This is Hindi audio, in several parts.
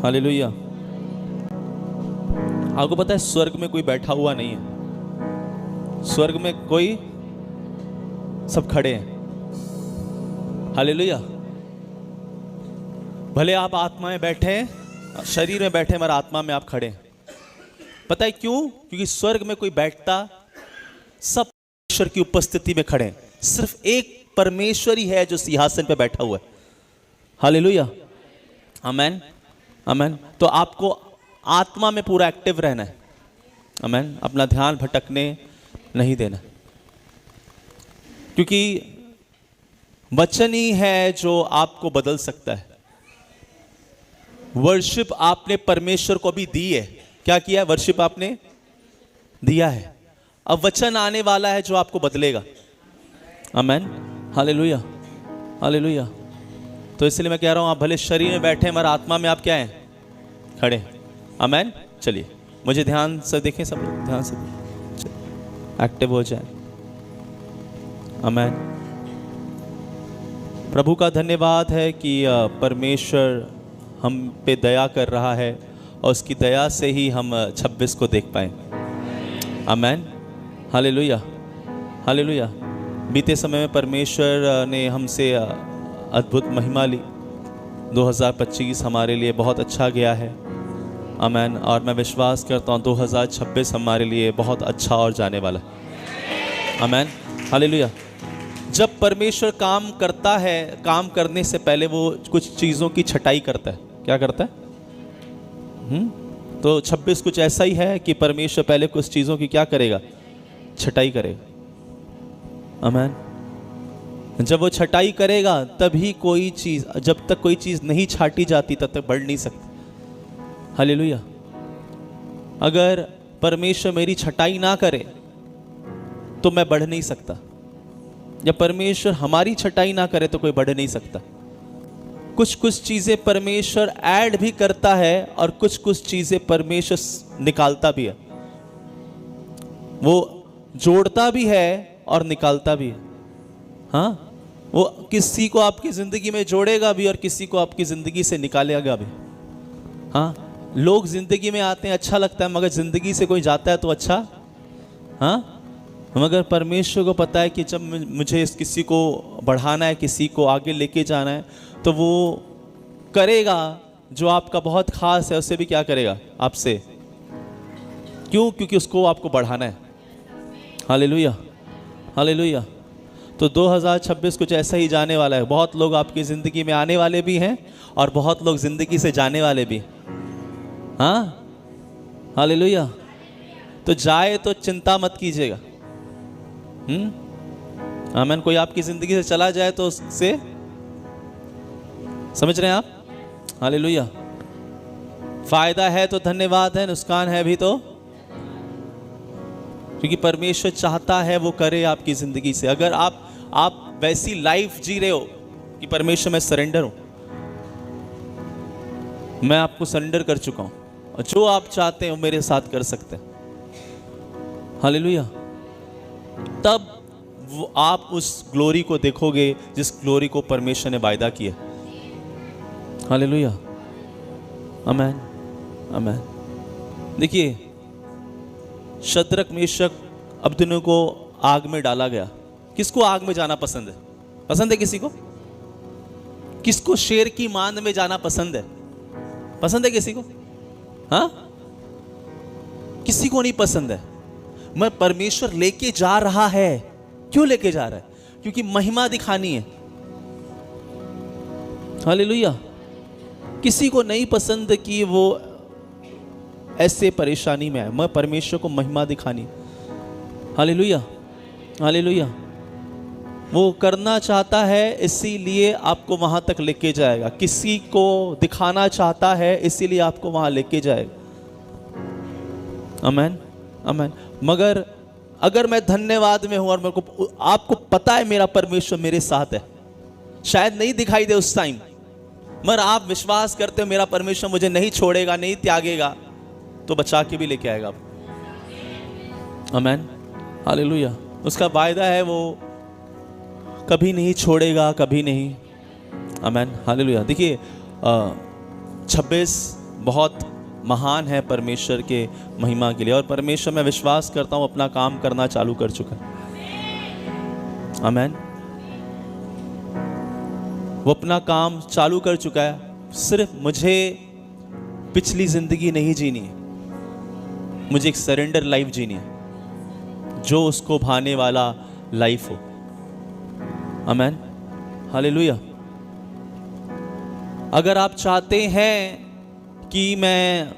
हालेलुया। आपको पता है स्वर्ग में कोई बैठा हुआ नहीं है, स्वर्ग में कोई, सब खड़े हैं। हालेलुया। भले आप आत्मा में बैठे हैं, शरीर में बैठे मगर आत्मा में आप खड़े हैं। पता है क्यों? क्योंकि स्वर्ग में कोई बैठता, सब परमेश्वर की उपस्थिति में खड़े हैं। सिर्फ एक परमेश्वर ही है जो सिंहासन पे बैठा हुआ है। हालेलुया, आमेन, आमेन। तो आपको आत्मा में पूरा एक्टिव रहना है, आमेन। अपना ध्यान भटकने नहीं देना, क्योंकि वचन ही है जो आपको बदल सकता है। वर्शिप आपने परमेश्वर को भी दी है। क्या किया है? वर्शिप आपने दिया है। अब वचन आने वाला है जो आपको बदलेगा, आमेन, हालेलुया, हालेलुया। तो इसलिए मैं कह रहा हूं, आप भले शरीर में बैठे मगर आत्मा में आप क्या हैं? खड़े, आमेन। चलिए मुझे ध्यान से देखें, सब लोग ध्यान से एक्टिव हो जाए, आमेन। प्रभु का धन्यवाद है कि परमेश्वर हम पे दया कर रहा है और उसकी दया से ही हम 26 को देख पाए, आमेन, हालेलुया, हालेलुया। बीते समय में परमेश्वर ने हमसे अद्भुत महिमा ली। 2025 हमारे लिए बहुत अच्छा गया है, आमेन। और मैं विश्वास करता हूँ 2026 हमारे लिए बहुत अच्छा और जाने वाला है, आमेन, हालेलुया। जब परमेश्वर काम करता है, काम करने से पहले वो कुछ चीज़ों की छटाई करता है। क्या करता है? तो 26 कुछ ऐसा ही है कि परमेश्वर पहले कुछ चीज़ों की क्या करेगा? छटाई करेगा, आमेन। जब वो छटाई करेगा तभी कोई चीज़, जब तक कोई चीज़ नहीं छाटी जाती तब तक बढ़ नहीं सकती। हालेलुया। अगर परमेश्वर मेरी छटाई ना करे तो मैं बढ़ नहीं सकता। जब परमेश्वर हमारी छटाई ना करे तो कोई बढ़ नहीं सकता। कुछ कुछ चीज़ें परमेश्वर ऐड भी करता है और कुछ कुछ चीज़ें परमेश्वर निकालता भी है। वो जोड़ता भी है और निकालता भी है। हाँ, वो किसी को आपकी ज़िंदगी में जोड़ेगा भी और किसी को आपकी ज़िंदगी से निकालेगा भी। हाँ, लोग ज़िंदगी में आते हैं, अच्छा लगता है, मगर ज़िंदगी से कोई जाता है तो अच्छा, हाँ, मगर परमेश्वर को पता है कि जब मुझे इस किसी को बढ़ाना है, किसी को आगे लेके जाना है, तो वो करेगा जो आपका बहुत खास है, उससे भी क्या करेगा? आपसे। क्यों? क्योंकि उसको आपको बढ़ाना है। Hallelujah, hallelujah. तो 2026 कुछ ऐसा ही जाने वाला है। बहुत लोग आपकी ज़िंदगी में आने वाले भी हैं और बहुत लोग ज़िंदगी से जाने वाले भी। हाँ, हालेलुया। तो जाए तो चिंता मत कीजिएगा, आमीन। कोई आपकी ज़िंदगी से चला जाए तो उससे, समझ रहे हैं आप? हालेलुया। फायदा है तो धन्यवाद है, नुकसान है भी तो, क्योंकि परमेश्वर चाहता है वो करे आपकी ज़िंदगी से। अगर आप वैसी लाइफ जी रहे हो कि परमेश्वर मैं सरेंडर हूं, मैं आपको सरेंडर कर चुका हूं और जो आप चाहते हैं वो मेरे साथ कर सकते हैं, हालेलुया, तब वो आप उस ग्लोरी को देखोगे जिस ग्लोरी को परमेश्वर ने वायदा किया। हालेलुया, आमीन, आमीन। देखिए, शद्रक, मेशक, अबदीनो को आग में डाला गया। किसको आग में जाना पसंद है? पसंद है किसी को? किसको शेर की मांद में जाना पसंद है? पसंद है किसी को? हाँ, किसी को नहीं पसंद है। मैं परमेश्वर लेके जा रहा है। क्यों लेके जा रहा है? क्योंकि महिमा दिखानी है। हालेलुया। किसी को नहीं पसंद कि वो ऐसे परेशानी में आए। मैं परमेश्वर को महिमा दिखानी। Hallelujah, hallelujah. वो करना चाहता है, इसीलिए आपको वहां तक लेके जाएगा। किसी को दिखाना चाहता है, इसीलिए आपको वहां लेके जाएगा। आमीन, आमीन। मगर अगर मैं धन्यवाद में हूं और मेरे को, आपको पता है मेरा परमेश्वर मेरे साथ है, शायद नहीं दिखाई दे उस टाइम, मगर आप विश्वास करते हो मेरा परमेश्वर मुझे नहीं छोड़ेगा, नहीं त्यागेगा, तो बचा के भी लेके आएगा आप। आमीन, हालेलुया। उसका वायदा है, वो कभी नहीं छोड़ेगा, कभी नहीं। आमीन, हालेलुया। देखिए 26 बहुत महान है परमेश्वर के महिमा के लिए। और परमेश्वर, मैं विश्वास करता हूँ, अपना काम करना चालू कर चुका है। आमीन। वो अपना काम चालू कर चुका है। सिर्फ मुझे पिछली जिंदगी नहीं जीनी है, मुझे एक सरेंडर लाइफ जीनी है जो उसको भाने वाला लाइफ हो। आमीन, हालेलुया। अगर आप चाहते हैं कि मैं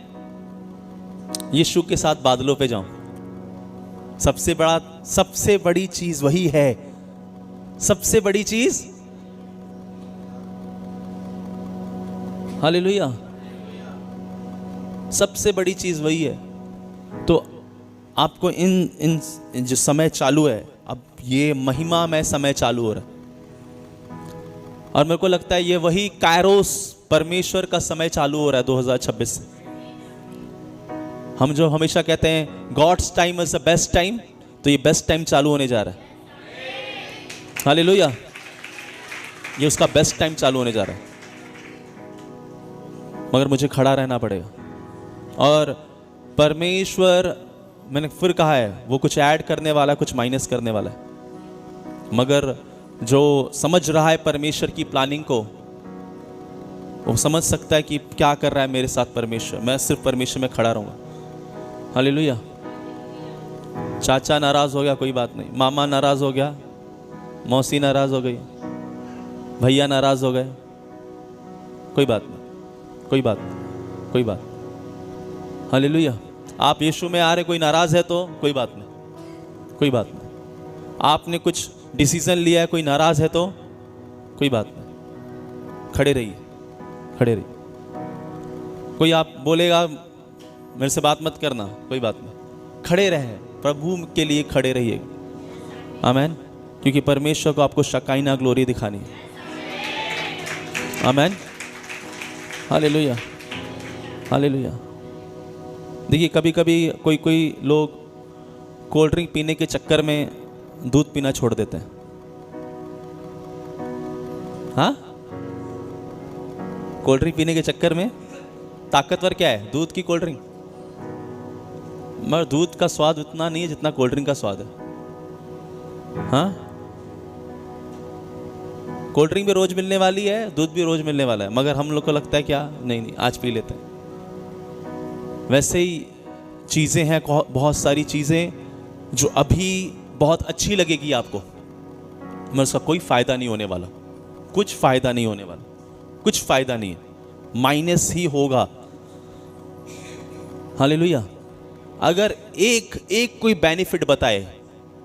यीशु के साथ बादलों पे जाऊं, सबसे बड़ी चीज वही है। सबसे बड़ी चीज, हालेलुया, सबसे बड़ी चीज वही है। तो आपको इन जो समय चालू है, अब ये महिमा में समय चालू हो रहा है, और मेरे को लगता है ये वही कायरोस परमेश्वर का समय चालू हो रहा है 2026 से। हम जो हमेशा कहते हैं God's time is the best time, तो ये बेस्ट टाइम चालू होने जा रहा है। हालेलुया, ये उसका बेस्ट टाइम चालू होने जा रहा है। मगर मुझे खड़ा रहना पड़ेगा। और परमेश्वर, मैंने फिर कहा है, वो कुछ ऐड करने वाला, कुछ माइनस करने वाला है। मगर जो समझ रहा है परमेश्वर की प्लानिंग को, वो समझ सकता है कि क्या कर रहा है मेरे साथ परमेश्वर। मैं सिर्फ परमेश्वर में खड़ा रहूंगा। हालेलुया। चाचा नाराज हो गया, कोई बात नहीं। मामा नाराज हो गया, मौसी नाराज हो गई, भैया नाराज हो गए, कोई बात नहीं, कोई बात, कोई बात। हालेलुया। आप यीशु में आ रहे, कोई नाराज है तो कोई बात नहीं, कोई बात नहीं। आपने कुछ डिसीजन लिया है, कोई नाराज है तो कोई बात नहीं, खड़े रहिए, खड़े रहिए। कोई आप बोलेगा मेरे से बात मत करना, कोई बात नहीं, खड़े रहे, प्रभु के लिए खड़े रहिए। आमीन। क्योंकि परमेश्वर को आपको शकाइना ग्लोरी दिखानी है। आमीन, हालेलुया, हालेलुया। देखिए, कभी कभी कोई लोग कोल्ड ड्रिंक पीने के चक्कर में दूध पीना छोड़ देते हैं। हाँ, कोल्ड ड्रिंक पीने के चक्कर में, ताकतवर क्या है? दूध की कोल्ड ड्रिंक। मगर दूध का स्वाद उतना नहीं है जितना कोल्ड ड्रिंक का स्वाद है। हाँ, कोल्ड ड्रिंक भी रोज मिलने वाली है, दूध भी रोज मिलने वाला है, मगर हम लोग को लगता है क्या, नहीं आज पी लेते हैं। वैसे ही चीज़ें हैं, बहुत सारी चीज़ें जो अभी बहुत अच्छी लगेगी आपको, मगर उसका कोई फ़ायदा नहीं होने वाला, कुछ फ़ायदा नहीं होने वाला, कुछ फ़ायदा नहीं है, माइनस ही होगा। हालेलुया। अगर एक कोई बेनिफिट बताए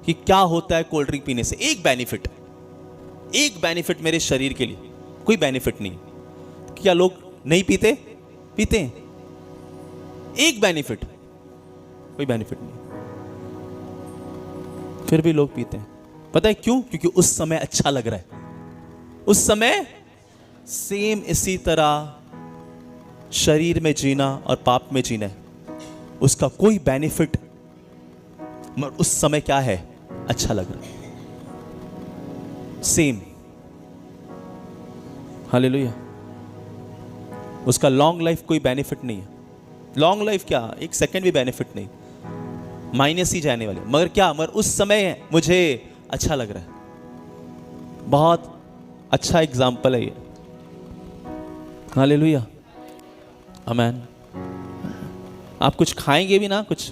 कि क्या होता है कोल्ड ड्रिंक पीने से, एक बेनिफिट मेरे शरीर के लिए, कोई बेनिफिट नहीं। क्या लोग नहीं पीते? पीते हैं। एक बेनिफिट, कोई बेनिफिट नहीं, फिर भी लोग पीते हैं। पता है क्यों? क्योंकि उस समय अच्छा लग रहा है। उस समय सेम इसी तरह शरीर में जीना और पाप में जीना है, उसका कोई बेनिफिट, मगर उस समय क्या है, अच्छा लग रहा है, सेम। हालेलुया। उसका लॉन्ग लाइफ कोई बेनिफिट नहीं है। लॉन्ग लाइफ क्या, एक सेकंड भी बेनिफिट नहीं, माइनस ही जाने वाले। मगर क्या, मगर उस समय मुझे अच्छा लग रहा है। बहुत अच्छा एग्जाम्पल है ये। हालेलुया, आमीन। आप कुछ खाएंगे भी ना, कुछ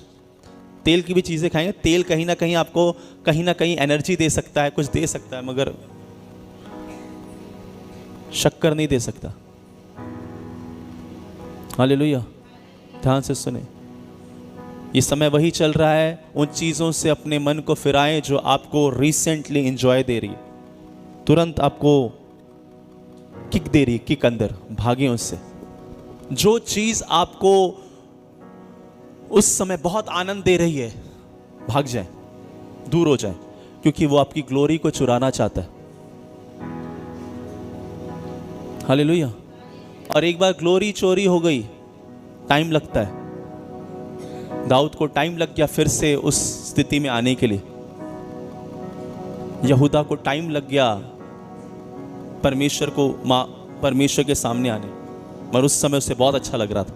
तेल की भी चीज़ें खाएंगे, तेल कहीं ना कहीं आपको कहीं ना कहीं एनर्जी दे सकता है, कुछ दे सकता है, मगर शक्कर नहीं दे सकता। हालेलुया। ध्यान से सुने, ये समय वही चल रहा है, उन चीज़ों से अपने मन को फिराएं जो आपको रिसेंटली एंजॉय दे रही है, तुरंत आपको किक दे रही है, किक अंदर, भागे उससे। जो चीज़ आपको उस समय बहुत आनंद दे रही है, भाग जाए, दूर हो जाए, क्योंकि वो आपकी ग्लोरी को चुराना चाहता है। हालेलुया। और एक बार ग्लोरी चोरी हो गई, टाइम लगता है। दाऊद को टाइम लग गया फिर से उस स्थिति में आने के लिए। यहूदा को टाइम लग गया परमेश्वर के सामने आने, मगर उस समय उसे बहुत अच्छा लग रहा था।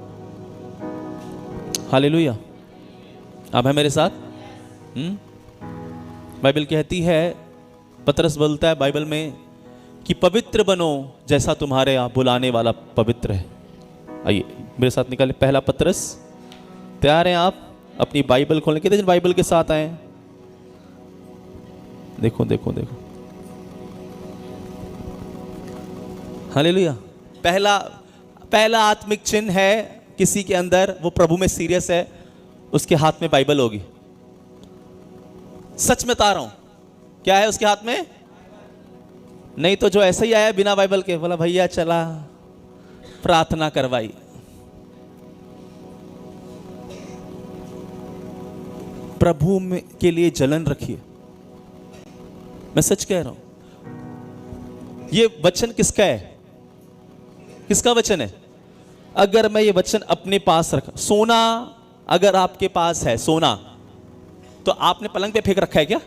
हालेलुया। आप है मेरे साथ? बाइबल कहती है, पतरस बोलता है बाइबल में कि पवित्र बनो जैसा तुम्हारे आप बुलाने वाला पवित्र है। आइए मेरे साथ निकाले पहला पतरस। तैयार हैं आप? अपनी बाइबल खोलें। कितने दिन बाइबल के साथ आए? देखो देखो देखो, हालेलुया। पहला आत्मिक चिन्ह है किसी के अंदर, वो प्रभु में सीरियस है, उसके हाथ में बाइबल होगी। सच में बता रहा हूं, क्या है उसके हाथ में? नहीं तो जो ऐसे ही आया बिना बाइबल के, बोला भैया चला प्रार्थना करवाई। प्रभु में के लिए जलन रखिए। मैं सच कह रहा हूं। ये वचन किसका है? किसका वचन है? अगर मैं ये वचन अपने पास रखा, सोना अगर आपके पास है, सोना तो आपने पलंग पे फेंक रखा है क्या?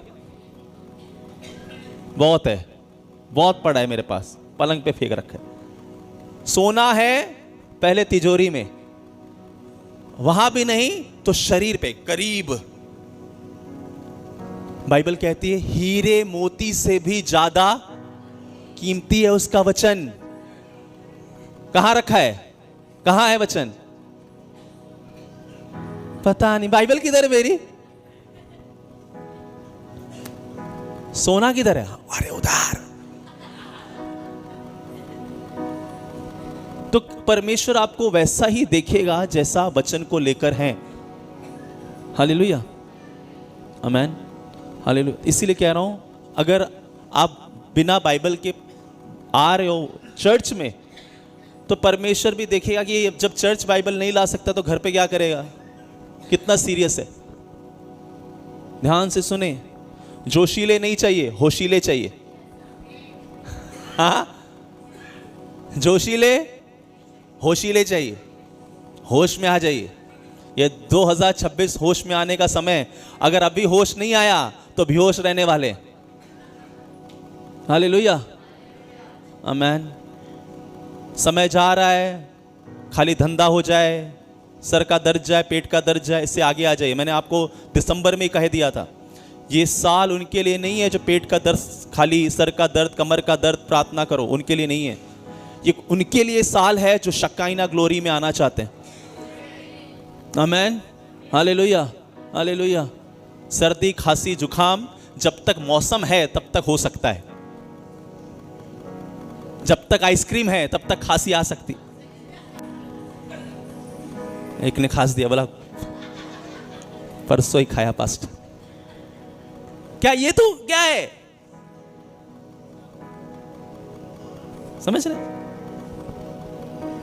बहुत है, बहुत पड़ा है मेरे पास, पलंग पे फेंक रखा है। सोना है पहले तिजोरी में, वहां भी नहीं तो शरीर पे करीब। बाइबल कहती है हीरे मोती से भी ज्यादा कीमती है उसका वचन। कहां रखा है? कहां है वचन? पता नहीं। बाइबल किधर है मेरी? सोना किधर है? अरे उधार। तो परमेश्वर आपको वैसा ही देखेगा जैसा वचन को लेकर है। हालेलुया, आमीन, हालेलुया। इसीलिए कह रहा हूं, अगर आप बिना बाइबल के आ रहे हो चर्च में, तो परमेश्वर भी देखेगा कि जब चर्च बाइबल नहीं ला सकता तो घर पे क्या करेगा। कितना सीरियस है। ध्यान से सुने, जोशीले नहीं चाहिए, होशीले चाहिए। हाँ, जोशीले होशीले चाहिए। होश में आ जाइए। ये 2026 होश में आने का समय। अगर अभी होश नहीं आया तो बेहोश रहने वाले। हालेलुया, आमीन। समय जा रहा है, खाली धंधा हो जाए, सर का दर्द जाए, पेट का दर्द जाए, इससे आगे आ जाइए। मैंने आपको दिसंबर में ही कह दिया था, ये साल उनके लिए नहीं है जो पेट का दर्द, खाली सर का दर्द, कमर का दर्द प्रार्थना करो, उनके लिए नहीं है। ये उनके लिए साल है जो शकाइना ग्लोरी में आना चाहते हैं। आमीन, हालेलुया, हालेलुया। सर्दी, खांसी, जुखाम जब तक मौसम है तब तक हो सकता है। जब तक आइसक्रीम है तब तक खांसी आ सकती। एक ने खांस दिया, बोला परसों ही खाया पास्ट। क्या ये तो क्या है? समझ रहे?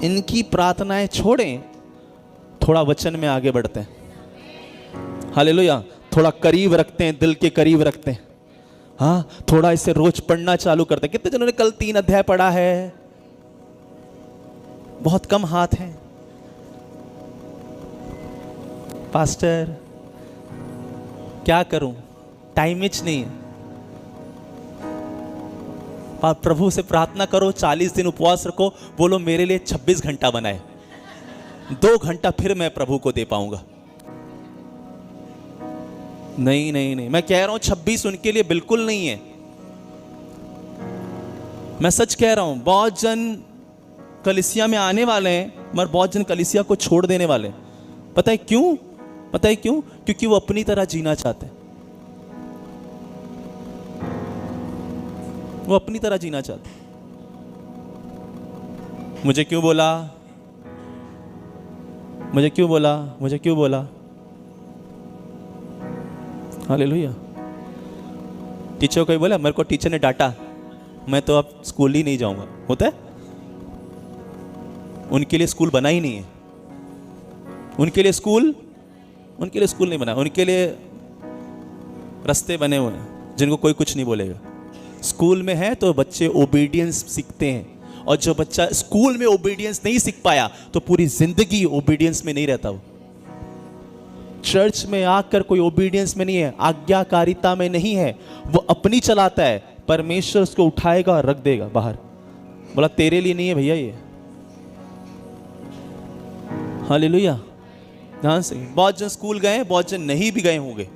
इनकी प्रार्थनाएं छोड़ें, थोड़ा वचन में आगे बढ़ते हैं। हालेलुया, थोड़ा करीब रखते हैं, दिल के करीब रखते हैं। हाँ, थोड़ा इसे रोज पढ़ना चालू करते हैं। कितने जनों ने कल 3 अध्याय पढ़ा है? बहुत कम हाथ हैं। पास्टर क्या करूं, टाइम हिच नहीं है। प्रभु से प्रार्थना करो, 40 दिन उपवास रखो, बोलो मेरे लिए 26 घंटा बनाए, 2 घंटा फिर मैं प्रभु को दे पाऊंगा। नहीं नहीं नहीं, मैं कह रहा हूं 26 उनके लिए बिल्कुल नहीं है। मैं सच कह रहा हूं, बहुत जन कलीसिया में आने वाले हैं मगर बहुत जन कलीसिया को छोड़ देने वाले हैं। पता है क्यों? पता है क्यों? क्योंकि वो अपनी तरह जीना चाहते हैं। वो अपनी तरह जीना चाहते हैं। मुझे क्यों बोला, मुझे क्यों बोला, मुझे क्यों बोला? हालेलुया। टीचर को ही बोला, मेरे को टीचर ने डांटा, मैं तो अब स्कूल ही नहीं जाऊंगा। होता है? उनके लिए स्कूल बना ही नहीं है। उनके लिए स्कूल नहीं बना। उनके लिए रास्ते बने हुए हैं जिनको कोई कुछ नहीं बोलेगा। स्कूल में है तो बच्चे ओबीडियंस सीखते हैं, और जो बच्चा स्कूल में ओबीडियंस नहीं सीख पाया तो पूरी जिंदगी ओबीडियंस में नहीं रहता। वो चर्च में आकर कोई ओबीडियंस में नहीं है, आज्ञाकारिता में नहीं है, वो अपनी चलाता है। परमेश्वर उसको उठाएगा और रख देगा बाहर। बोला तेरे लिए नहीं है भैया ये। हालेलुया, ध्यान से, बहुत जन स्कूल गए, बहुत जन नहीं भी गए होंगे।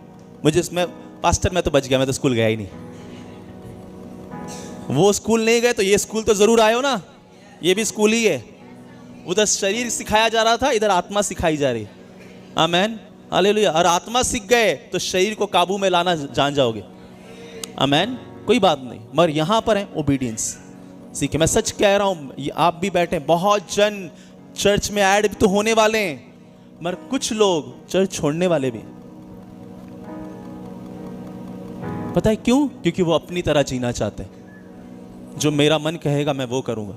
मुझे इसमें पास्टर मैं तो बच गया, मैं तो स्कूल गया ही नहीं। वो स्कूल नहीं गए तो ये स्कूल तो जरूर आए हो ना, ये भी स्कूल ही है। उधर शरीर सिखाया जा रहा था, इधर आत्मा सिखाई जा रही है। आमेन, हालेलुया। और आत्मा सीख गए तो शरीर को काबू में लाना जान जाओगे। आमेन, कोई बात नहीं, मगर यहां पर है ओबीडियंस सीखे। मैं सच कह रहा हूं, आप भी बैठे, बहुत जन चर्च में ऐड भी तो होने वाले हैं, मगर कुछ लोग चर्च छोड़ने वाले भी। पता है क्यों? क्योंकि वो अपनी तरह जीना चाहते हैं। जो मेरा मन कहेगा मैं वो करूंगा।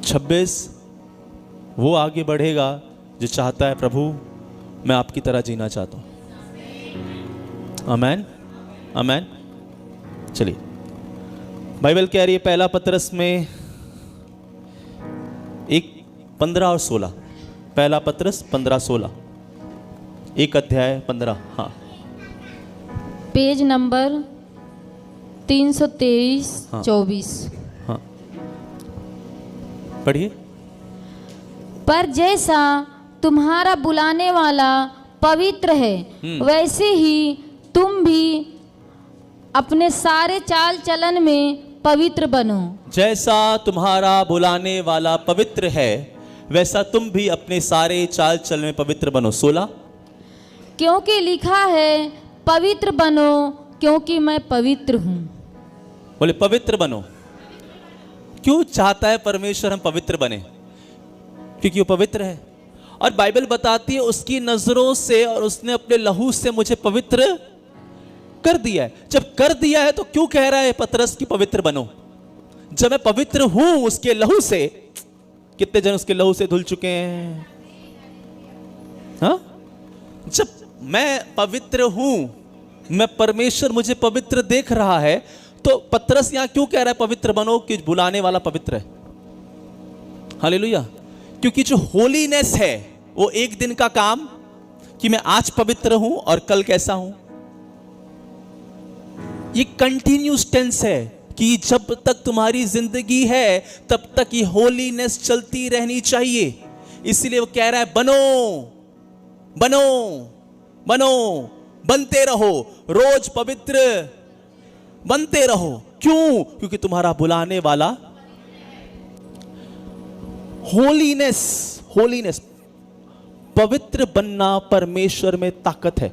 26 वो आगे बढ़ेगा जो चाहता है प्रभु मैं आपकी तरह जीना चाहता हूं। आमेन, आमेन। चलिए, बाइबल कह रही है पहला पतरस में 1:15 और 16। पहला पतरस 15-16, एक अध्याय 15। हाँ, पेज नंबर 323, हाँ, 24। हाँ, पढ़िए। पर जैसा तुम्हारा बुलाने वाला पवित्र है, वैसे ही तुम भी अपने सारे चाल चलन में पवित्र बनो। जैसा तुम्हारा बुलाने वाला पवित्र है, वैसा तुम भी अपने सारे चाल चलन में पवित्र बनो। 16, क्योंकि लिखा है पवित्र बनो क्योंकि मैं पवित्र हूं। बोले पवित्र बनो। क्यों चाहता है परमेश्वर हम पवित्र बने? क्योंकि वो पवित्र है। और बाइबल बताती है उसकी नजरों से और उसने अपने लहू से मुझे पवित्र कर दिया है। जब कर दिया है तो क्यों कह रहा है पतरस की पवित्र बनो? जब मैं पवित्र हूं उसके लहू से। कितने जन उसके लहू से धुल चुके हैं? हाँ? जब मैं पवित्र हूं, मैं परमेश्वर मुझे पवित्र देख रहा है, तो पतरस यहां क्यों कह रहा है पवित्र बनो? कि बुलाने वाला पवित्र है। हालेलुया। क्योंकि जो होलीनेस है वो एक दिन का काम, कि मैं आज पवित्र हूं और कल कैसा हूं। ये कंटिन्यूस टेंस है कि जब तक तुम्हारी जिंदगी है तब तक ये होलीनेस चलती रहनी चाहिए। इसलिए वो कह रहा है बनो बनो बनो, बनते रहो, रोज पवित्र बनते रहो। क्यों? क्योंकि तुम्हारा बुलाने वाला होलीनेस, होलीनेस, पवित्र बनना परमेश्वर में ताकत है।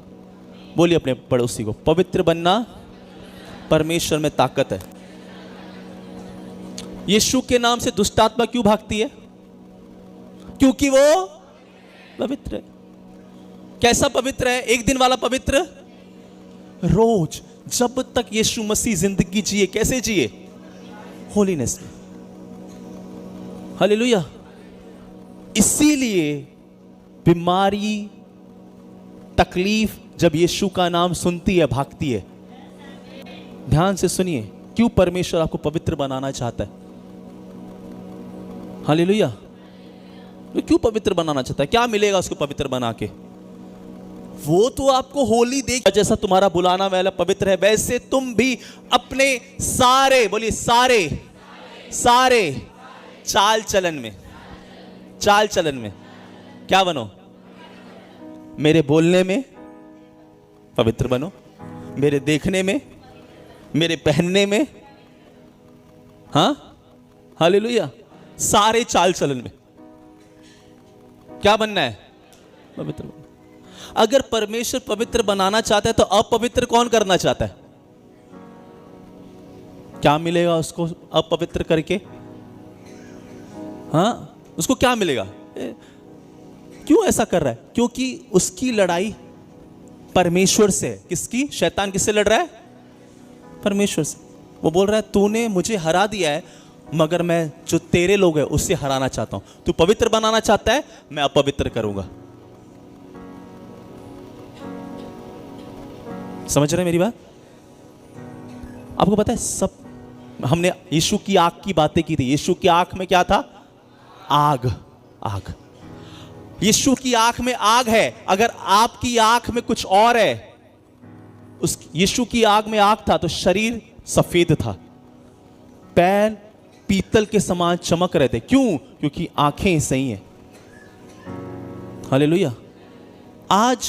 बोलिए अपने पड़ोसी को, पवित्र बनना परमेश्वर में ताकत है। यीशु के नाम से दुष्ट आत्मा क्यों भागती है? क्योंकि वो पवित्र है। कैसा पवित्र है? एक दिन वाला पवित्र, रोज जब तक यीशु मसीह जिंदगी जिए। कैसे जिए? होलीनेस में। हालेलुया। इसीलिए बीमारी, तकलीफ जब यीशु का नाम सुनती है भागती है। ध्यान से सुनिए, क्यों परमेश्वर आपको पवित्र बनाना चाहता है। हालेलुया। क्यों पवित्र बनाना चाहता है? क्या मिलेगा उसको पवित्र बना के? वो तो आपको होली देख, जैसा तुम्हारा बुलाना वाला पवित्र है वैसे तुम भी अपने सारे, बोलिए सारे, सारे चाल चलन में, चाल चलन में क्या बनो? मेरे बोलने में पवित्र बनो, मेरे देखने में, मेरे पहनने में। हाँ, हालेलुया। सारे चाल चलन में क्या बनना है? पवित्र बनना। अगर परमेश्वर पवित्र बनाना चाहता है तो अपवित्र कौन करना चाहता है? क्या मिलेगा उसको अपवित्र करके? हाँ, उसको क्या मिलेगा? क्यों ऐसा कर रहा है? क्योंकि उसकी लड़ाई परमेश्वर से है। किसकी? शैतान किससे लड़ रहा है? परमेश्वर से। वो बोल रहा है तूने मुझे हरा दिया है, मगर मैं जो तेरे लोग हैं उससे हराना चाहता हूं। तू पवित्र बनाना चाहता है, मैं अपवित्र करूंगा। समझ रहे मेरी बात? आपको पता है, सब हमने यीशु की आंख की बातें की थी। यीशु की आंख में क्या था? आग, आग। यीशु की आंख में आग है। अगर आपकी आंख में कुछ और है, यीशु की आंख में आग था तो शरीर सफेद था, पैर पीतल के समान चमक रहे थे। क्यों? क्योंकि आंखें सही हैं। हालेलुया। आज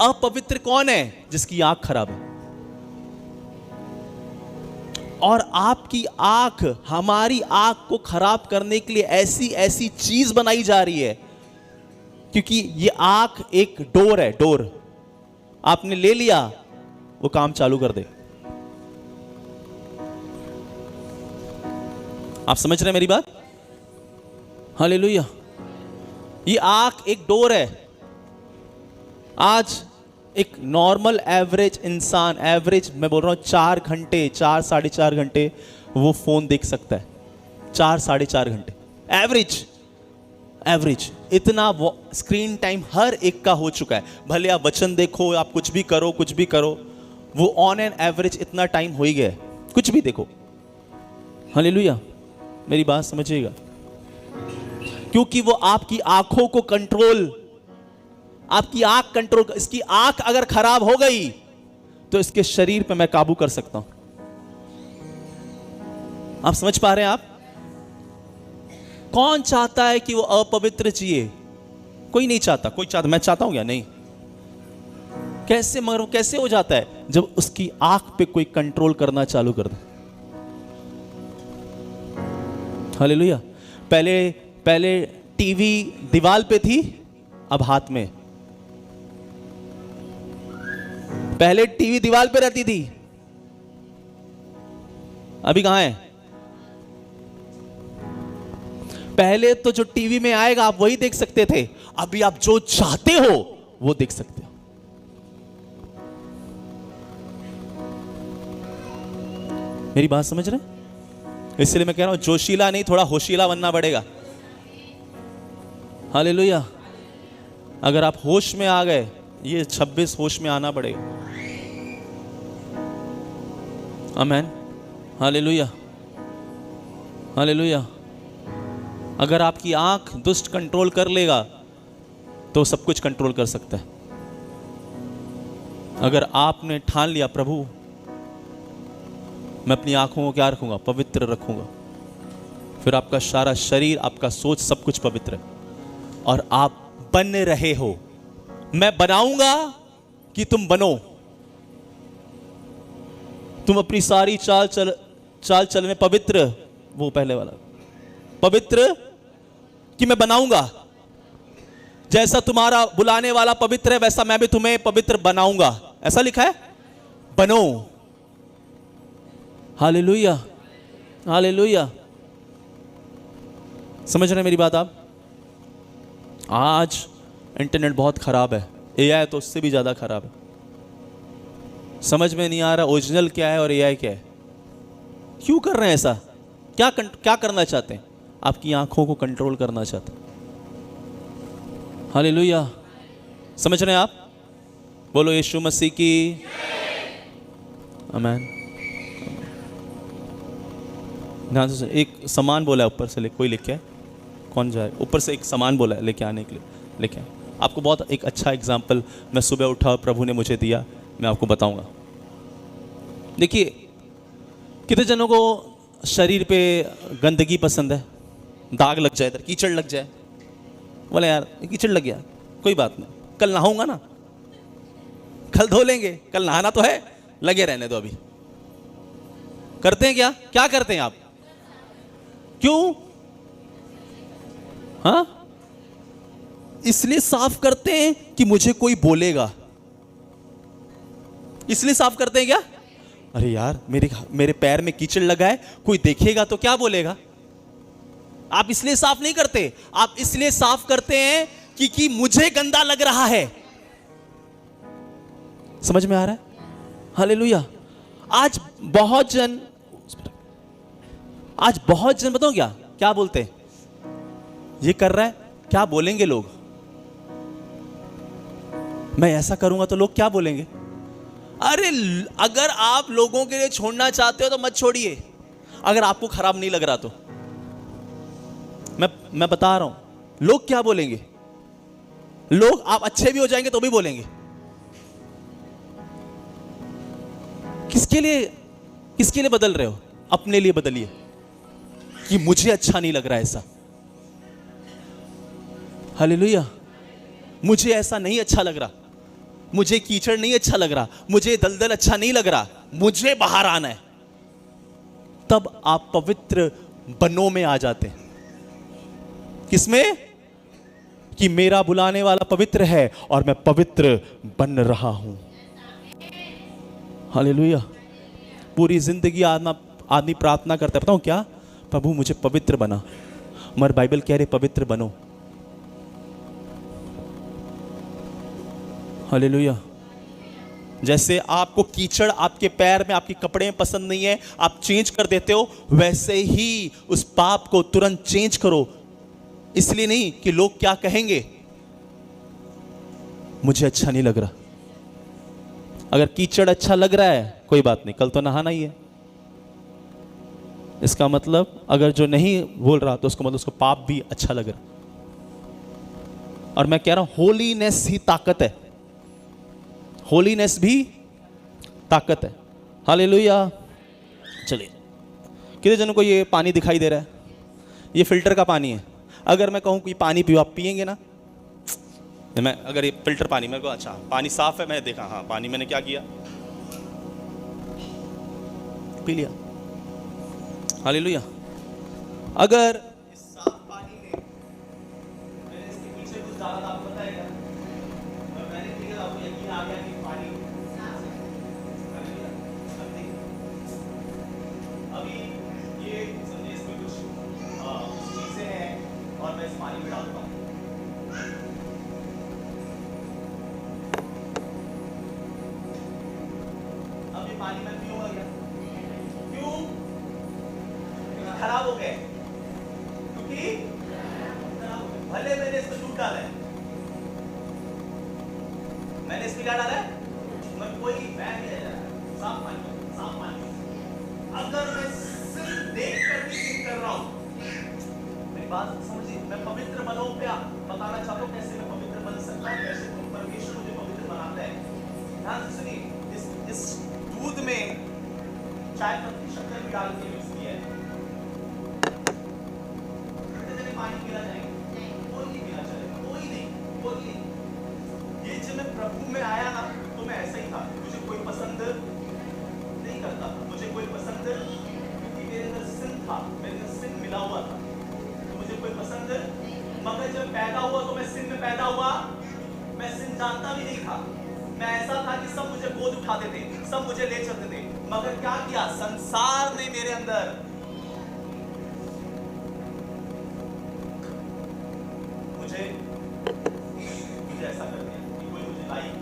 अपवित्र कौन है? जिसकी आंख खराब है। और आपकी आंख, हमारी आंख को खराब करने के लिए ऐसी ऐसी चीज बनाई जा रही है, क्योंकि ये आंख एक डोर है। डोर आपने ले लिया, वो काम चालू कर दे। आप समझ रहे हैं मेरी बात? हालेलुया। ये आंख एक डोर है। आज एक नॉर्मल एवरेज इंसान, एवरेज मैं बोल रहा हूं 4 घंटे, 4 साढ़े 4 घंटे वो फोन देख सकता है। 4 साढ़े 4 घंटे एवरेज। एवरेज इतना वो स्क्रीन टाइम हर एक का हो चुका है। भले आप वचन देखो, आप कुछ भी करो, कुछ भी करो, वो ऑन एन एवरेज इतना टाइम हो ही गया है। कुछ भी देखो। हालेलुया। मेरी बात समझिएगा। क्योंकि वो आपकी आंखों को कंट्रोल, आपकी आंख कंट्रोल, इसकी आंख अगर खराब हो गई तो इसके शरीर पे मैं काबू कर सकता हूं। आप समझ पा रहे हैं? आप कौन चाहता है कि वो अपवित्र जिए? कोई नहीं चाहता। कोई चाहता? मैं चाहता हूं क्या? नहीं। कैसे? मगर कैसे हो जाता है? जब उसकी आंख पे कोई कंट्रोल करना चालू कर दे। हालेलुया। पहले टीवी दीवार पे थी, अब हाथ में। पहले टीवी दीवार पे रहती थी, अभी कहां है? पहले तो जो टीवी में आएगा आप वही देख सकते थे, अभी आप जो चाहते हो वो देख सकते हो। मेरी बात समझ रहे हैं? इसलिए मैं कह रहा हूं जोशीला नहीं, थोड़ा होशीला बनना पड़ेगा। हालेलुया। अगर आप होश में आ गए, ये 26 होश में आना पड़ेगा। आमेन। हालेलुया। हालेलुया। अगर आपकी आंख दुष्ट कंट्रोल कर लेगा तो सब कुछ कंट्रोल कर सकता है। अगर आपने ठान लिया, प्रभु मैं अपनी आंखों को क्या रखूंगा? पवित्र रखूंगा, फिर आपका सारा शरीर, आपका सोच, सब कुछ पवित्र है। और आप बन रहे हो। मैं बनाऊंगा कि तुम बनो। तुम अपनी सारी चाल चल में पवित्र, वो पहले वाला, पवित्र कि मैं बनाऊंगा। जैसा तुम्हारा बुलाने वाला पवित्र है, वैसा मैं भी तुम्हें पवित्र बनाऊंगा। ऐसा लिखा है, बनो। हालेलुया। हालेलुया। समझ रहे हैं मेरी बात आप? आज इंटरनेट बहुत खराब है, एआई तो उससे भी ज्यादा खराब है। समझ में नहीं आ रहा ओरिजिनल क्या है और एआई क्या है। क्यों कर रहे हैं ऐसा? क्या करना चाहते हैं? आपकी आंखों को कंट्रोल करना चाहते हैं। हालेलुया। समझ रहे हैं आप? बोलो यीशु मसीह की आमीन। ध्यान से एक सामान बोला है ऊपर से, कोई लेके आए? कौन जाए? ऊपर से एक सामान बोला है लेके आने के लिए, लेके आए। आपको बहुत एक अच्छा एग्जाम्पल मैं सुबह उठा, प्रभु ने मुझे दिया, मैं आपको बताऊंगा। देखिए, कितने जनों को शरीर पे गंदगी पसंद है? दाग लग जाए, इधर कीचड़ लग जाए, बोले यार कीचड़ लग गया, कोई बात नहीं, कल नहाऊंगा ना, कल धो लेंगे, कल नहाना तो है, लगे रहने दो अभी। करते हैं क्या? क्या करते हैं आप? क्यों? हाँ, इसलिए साफ करते हैं कि मुझे कोई बोलेगा, इसलिए साफ करते हैं क्या? अरे यार मेरे पैर में कीचड़ लगा है, कोई देखेगा तो क्या बोलेगा। आप इसलिए साफ नहीं करते, आप इसलिए साफ करते हैं कि मुझे गंदा लग रहा है। समझ में आ रहा है? हालेलुया। आज बहुत जन बताओ क्या बोलते हैं, ये कर रहा है, क्या बोलेंगे लोग, मैं ऐसा करूंगा तो लोग क्या बोलेंगे। अरे अगर आप लोगों के लिए छोड़ना चाहते हो तो मत छोड़िए, अगर आपको खराब नहीं लग रहा तो। मैं बता रहा हूं लोग क्या बोलेंगे। लोग, आप अच्छे भी हो जाएंगे तो भी बोलेंगे। किसके लिए बदल रहे हो? अपने लिए बदलिए कि मुझे अच्छा नहीं लग रहा ऐसा। हालेलुया। मुझे ऐसा नहीं अच्छा लग रहा, मुझे कीचड़ नहीं अच्छा लग रहा, मुझे दलदल अच्छा नहीं लग रहा, मुझे बाहर आना है। तब आप पवित्र बनों में आ जाते हैं। किसमें? कि मेरा बुलाने वाला पवित्र है और मैं पवित्र बन रहा हूं। हालेलुया। पूरी जिंदगी आदमी प्रार्थना करता है, बताऊं क्या? प्रभु मुझे पवित्र बना। मगर बाइबल कह रहे पवित्र बनो। हालेलुया। जैसे आपको कीचड़ आपके पैर में, आपके कपड़े में पसंद नहीं है, आप चेंज कर देते हो, वैसे ही उस पाप को तुरंत चेंज करो। इसलिए नहीं कि लोग क्या कहेंगे, मुझे अच्छा नहीं लग रहा। अगर कीचड़ अच्छा लग रहा है कोई बात नहीं, कल तो नहाना ही है। इसका मतलब अगर जो नहीं बोल रहा तो उसको मतलब उसको पाप भी अच्छा लग रहा। और मैं कह रहा हूं होलीनेस ही ताकत है, होलीनेस भी ताकत है। हालेलुया। चलिए, कितने जनों को ये पानी दिखाई दे रहा है? ये फिल्टर का पानी है। अगर मैं कहूं कि पानी पियो, आप पिएंगे ना? मैं अगर ये फिल्टर पानी, मेरे को अच्छा पानी साफ है, मैंने देखा, हाँ पानी मैंने क्या किया, पी लिया। हालेलुया। अगर इस साफ पानी में मैंने इसके पीछे कुछ डाला था, आपको पता है क्या? और मैंने पी लिया, आपको यकीन आ गया कि पानी साफ है। हालेलुया। अब देखिए, अभी ये समझिए इसमें कुछ चीजें हैं और मैं इस पानी में डालता हूँ। अब ये पानी मैं पीऊंगा क्या? क्यों? खराब हो गए, क्योंकि भले मैंने इसमें दूध डाला है, मैंने इसमें क्या डाला है? मैं कोई मैं नहीं डाला, साफ पानी, साफ पानी। अगर मैं सिर्फ देख कर भी सिंह कर रहा हूं, मेरी बात समझिए, मैं पवित्र बनों पे बताना चाहता हूं कैसे मैं पवित्र बन सकता हूं, कैसे परमेश्वर मुझे पवित्र बनाता है। ध्यान से सुनिए, इस दूध में चाय पत्ती शक्कर भी डाल के मिक्स किया है। पानी पीना चाहिए? कोई नहीं पीना चाहिए, कोई नहीं, कोई नहीं। ये जब मैं प्रभु में आया ना तो मैं ऐसा ही था, मुझे कोई पसंद नहीं करता, मुझे कोई पसंद, क्योंकि मेरे अंदर सिन था, मेरे अंदर सिन मिला हुआ था, तो मुझे कोई पसंद। मगर जब पैदा हुआ तो मैं सिन में पैदा हुआ, मैं सिन जानता भी नहीं था। मैं ऐसा था कि सब मुझे गोद उठाते थे, सब मुझे ले चलते थे। मगर क्या किया संसार ने मेरे अंदर? मुझे ऐसा कर दिया कि कोई मुझे लाइक,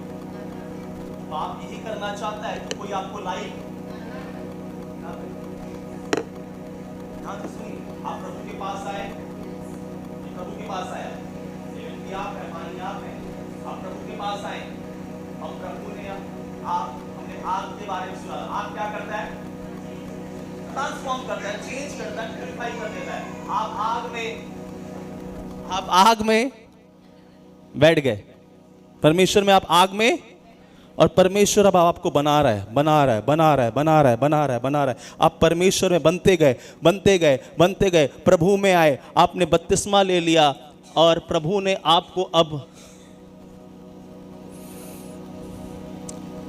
आप यही करना चाहता है तो कोई आपको लाइक। ध्यान से सुनिए, आप प्रभु के पास आए, प्रभु के पास आया, ये आप है, पानी आप है, आप प्रभु के पास आए और प्रभु ने हमने आग के बारे में सुना। आग क्या करता है? ट्रांसफॉर्म करता है, चेंज करता है, प्यूरिफाई कर देता है। आप आग में बैठ गए, परमेश्वर में आप आग में, और परमेश्वर अब आपको बना रहा है, बना रहा है, बना रहा है, बना रहा है, बना रहा है, बना रहा है। आप परमेश्वर में बनते गए, बनते गए, बनते गए, प्रभु में आए, आपने बपतिस्मा ले लिया और प्रभु ने आपको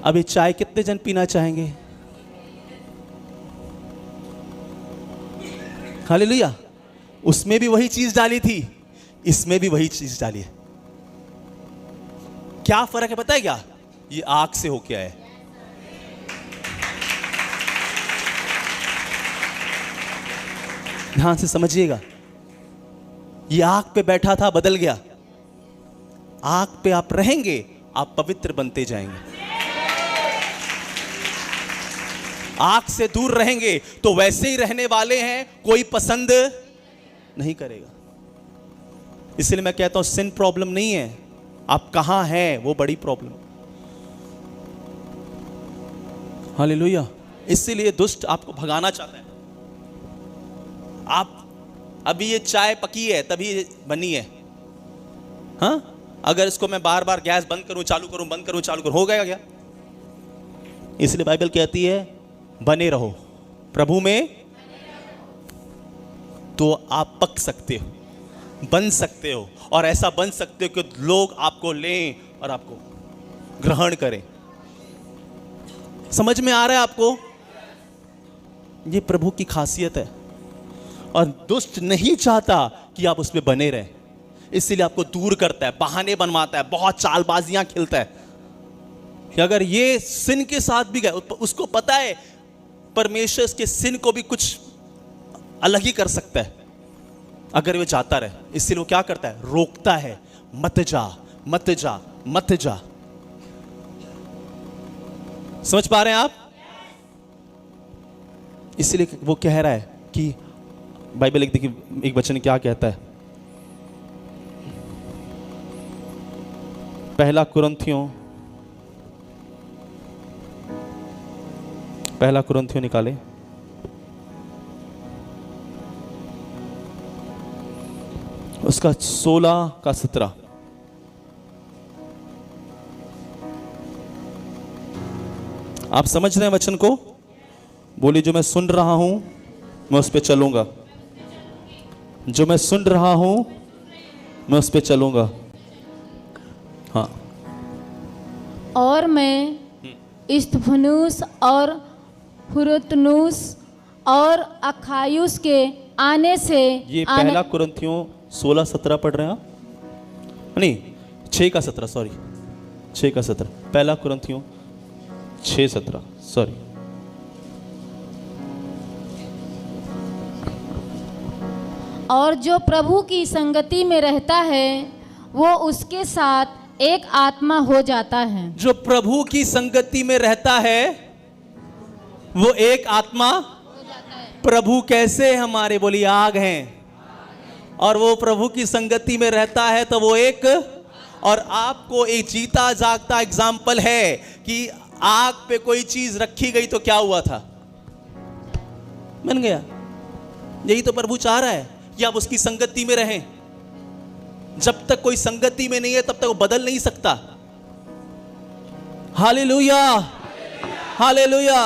अब ये चाय कितने जन पीना चाहेंगे? हालेलुया। उसमें भी वही चीज डाली थी, इसमें भी वही चीज डाली है। क्या फर्क है पता है क्या? ये आग से होके आए। ध्यान से समझिएगा, ये आग पे बैठा था, बदल गया। आग पे आप रहेंगे, आप पवित्र बनते जाएंगे। आग से दूर रहेंगे तो वैसे ही रहने वाले हैं, कोई पसंद नहीं करेगा। इसलिए मैं कहता हूं सिन प्रॉब्लम नहीं है, आप कहां हैं वो बड़ी प्रॉब्लम। हालेलुया। इसीलिए दुष्ट आपको भगाना चाहता है। आप अभी ये चाय पकी है तभी बनी है, हाँ? अगर इसको मैं बार बार गैस बंद करूं चालू करूं, बंद करूं चालू करूं, हो गया क्या? इसलिए बाइबल कहती है बने रहो प्रभु में, तो आप पक सकते हो, बन सकते हो, और ऐसा बन सकते हो कि लोग आपको लें और आपको ग्रहण करें। समझ में आ रहा है आपको? ये प्रभु की खासियत है। और दुष्ट नहीं चाहता कि आप उसमें बने रहें, इसलिए आपको दूर करता है, बहाने बनवाता है, बहुत चालबाजियां खेलता है कि अगर ये सिन के साथ भी गए, उसको पता है परमेश्वर इसके सिन को भी कुछ अलग ही कर सकता है अगर वो जाता रहे। इसलिए वो क्या करता है? रोकता है, मत जा मत जा मत जा। समझ पा रहे हैं आप? इसलिए वो कह रहा है कि बाइबल लिख देखिए, एक वचन क्या कहता है, पहला कुरिन्थियों निकाले, उसका 16 का 17। आप समझ रहे हैं वचन को? बोलिए, जो मैं सुन रहा हूं मैं उस पे चलूंगा, जो मैं सुन रहा हूं मैं उस पे चलूंगा। हाँ, और मैं स्तिफनुस और फुरतनुस और अखायुस के आने से ये पहला कुरिन्थियों 16-17 पढ़ रहे हैं आप? नहीं, 6 का 17, सॉरी 6 का 17, पहला कुरिन्थियों 6:17, सॉरी। और जो प्रभु की संगति में रहता है वो उसके साथ एक आत्मा हो जाता है। जो प्रभु की संगति में रहता है वो एक आत्मा हो जाता है। प्रभु कैसे हमारे, बोली, आग हैं, और वो प्रभु की संगति में रहता है तो वो एक, और आपको एक जीता जागता एग्जाम्पल है कि आग पे कोई चीज रखी गई तो क्या हुआ था? बन गया। यही तो प्रभु चाह रहा है कि आप उसकी संगति में रहें। जब तक कोई संगति में नहीं है तब तक वो बदल नहीं सकता। Hallelujah, hallelujah.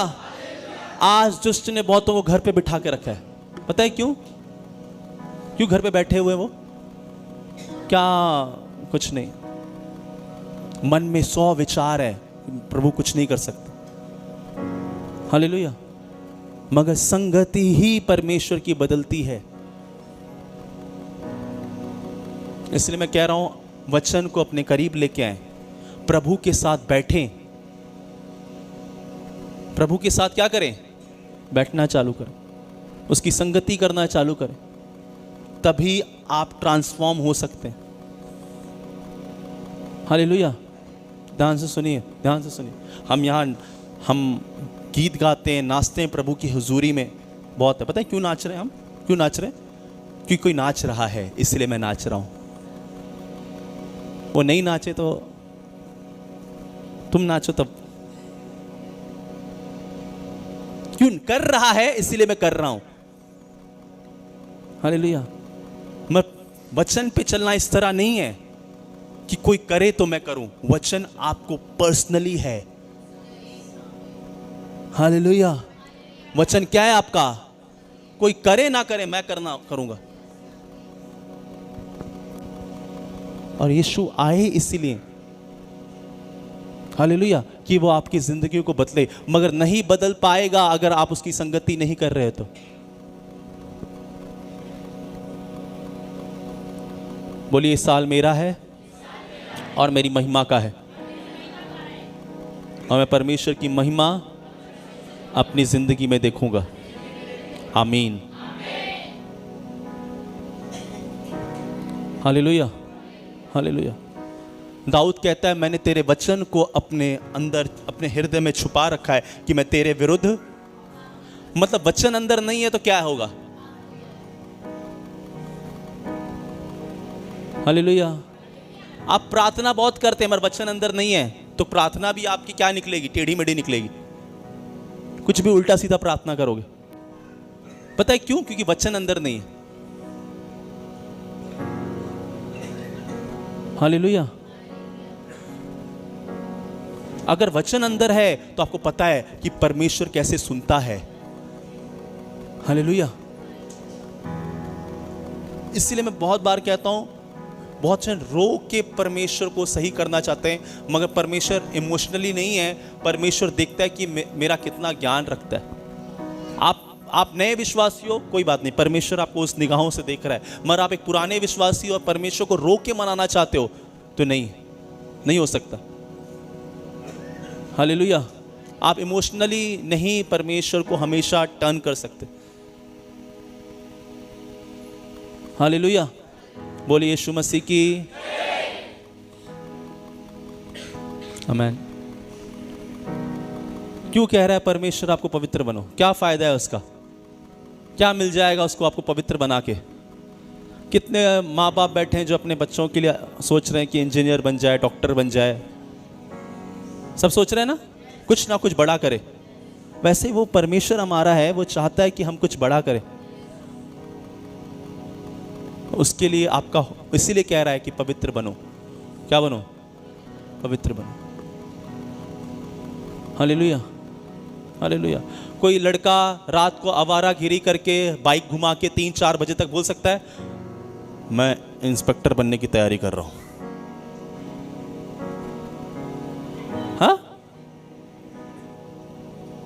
आज दुष्ट ने बहुतों को घर पे बिठा के रखा है। पता है क्यों? क्यों घर पे बैठे हुए वो? क्या? कुछ नहीं, मन में 100 विचार है, प्रभु कुछ नहीं कर सकते। हालेलुया। मगर संगति ही परमेश्वर की बदलती है। इसलिए मैं कह रहा हूं, वचन को अपने करीब लेके आए, प्रभु के साथ बैठें, प्रभु के साथ क्या करें? बैठना चालू करें, उसकी संगति करना चालू करें, तभी आप ट्रांसफॉर्म हो सकते हैं। हालेलुया। ध्यान से सुनिए, ध्यान से सुनिए। हम गीत गाते हैं, नाचते हैं प्रभु की हुजूरी में, बहुत है। पता है क्यों नाच रहे हैं हम? क्यों नाच रहे हैं? क्योंकि कोई नाच रहा है, इसलिए मैं नाच रहा हूं। वो नहीं नाचे तो तुम नाचो तब। क्यों? कर रहा है इसलिए मैं कर रहा हूं। हालेलुया। मैं वचन पे चलना इस तरह नहीं है कि कोई करे तो मैं करूं। वचन आपको पर्सनली है। हालेलुया। वचन क्या है आपका? कोई करे ना करे, मैं करूंगा। और यीशु आए इसीलिए, हालेलुया, कि वो आपकी जिंदगी को बदले। मगर नहीं बदल पाएगा अगर आप उसकी संगति नहीं कर रहे तो। बोलिए, इस साल मेरा है और मेरी महिमा का है, और मैं परमेश्वर की महिमा अपनी जिंदगी में देखूंगा। आमीन। Hallelujah, hallelujah. दाऊद कहता है, मैंने तेरे वचन को अपने अंदर, अपने हृदय में छुपा रखा है कि मैं तेरे विरुद्ध, मतलब वचन अंदर नहीं है तो क्या होगा? हालेलुया। आप प्रार्थना बहुत करते हैं मगर वचन अंदर नहीं है तो प्रार्थना भी आपकी क्या निकलेगी? टेढ़ी मेढ़ी निकलेगी। कुछ भी उल्टा सीधा प्रार्थना करोगे। पता है क्यों? क्योंकि वचन अंदर नहीं है। हालेलुया। अगर वचन अंदर है तो आपको पता है कि परमेश्वर कैसे सुनता है। हालेलुया। इसीलिए मैं बहुत बार कहता हूँ, बहुत से रो के परमेश्वर को सही करना चाहते हैं, मगर परमेश्वर इमोशनली नहीं है। परमेश्वर देखता है कि मेरा कितना ज्ञान रखता है। आप नए विश्वासी हो, कोई बात नहीं, परमेश्वर आपको उस निगाहों से देख रहा है। मगर आप एक पुराने विश्वासी हो और परमेश्वर को रो के मनाना चाहते हो तो नहीं हो सकता। हालेलुया। आप इमोशनली नहीं परमेश्वर को हमेशा टर्न कर सकते। हालेलुया। बोलिए यीशु मसीह की आमीन। क्यों कह रहा है परमेश्वर आपको पवित्र बनो? क्या फायदा है उसका? क्या मिल जाएगा उसको आपको पवित्र बना के? कितने माँ बाप बैठे हैं जो अपने बच्चों के लिए सोच रहे हैं कि इंजीनियर बन जाए, डॉक्टर बन जाए, सब सोच रहे हैं ना, कुछ ना कुछ बड़ा करे। वैसे वो परमेश्वर हमारा है, वो चाहता है कि हम कुछ बड़ा करें। उसके लिए आपका, इसीलिए कह रहा है कि पवित्र बनो। क्या बनो? पवित्र बनो। Hallelujah, hallelujah. कोई लड़का रात को आवारागिरी करके बाइक घुमा के 3-4 बजे तक बोल सकता है मैं इंस्पेक्टर बनने की तैयारी कर रहा हूं? हाँ,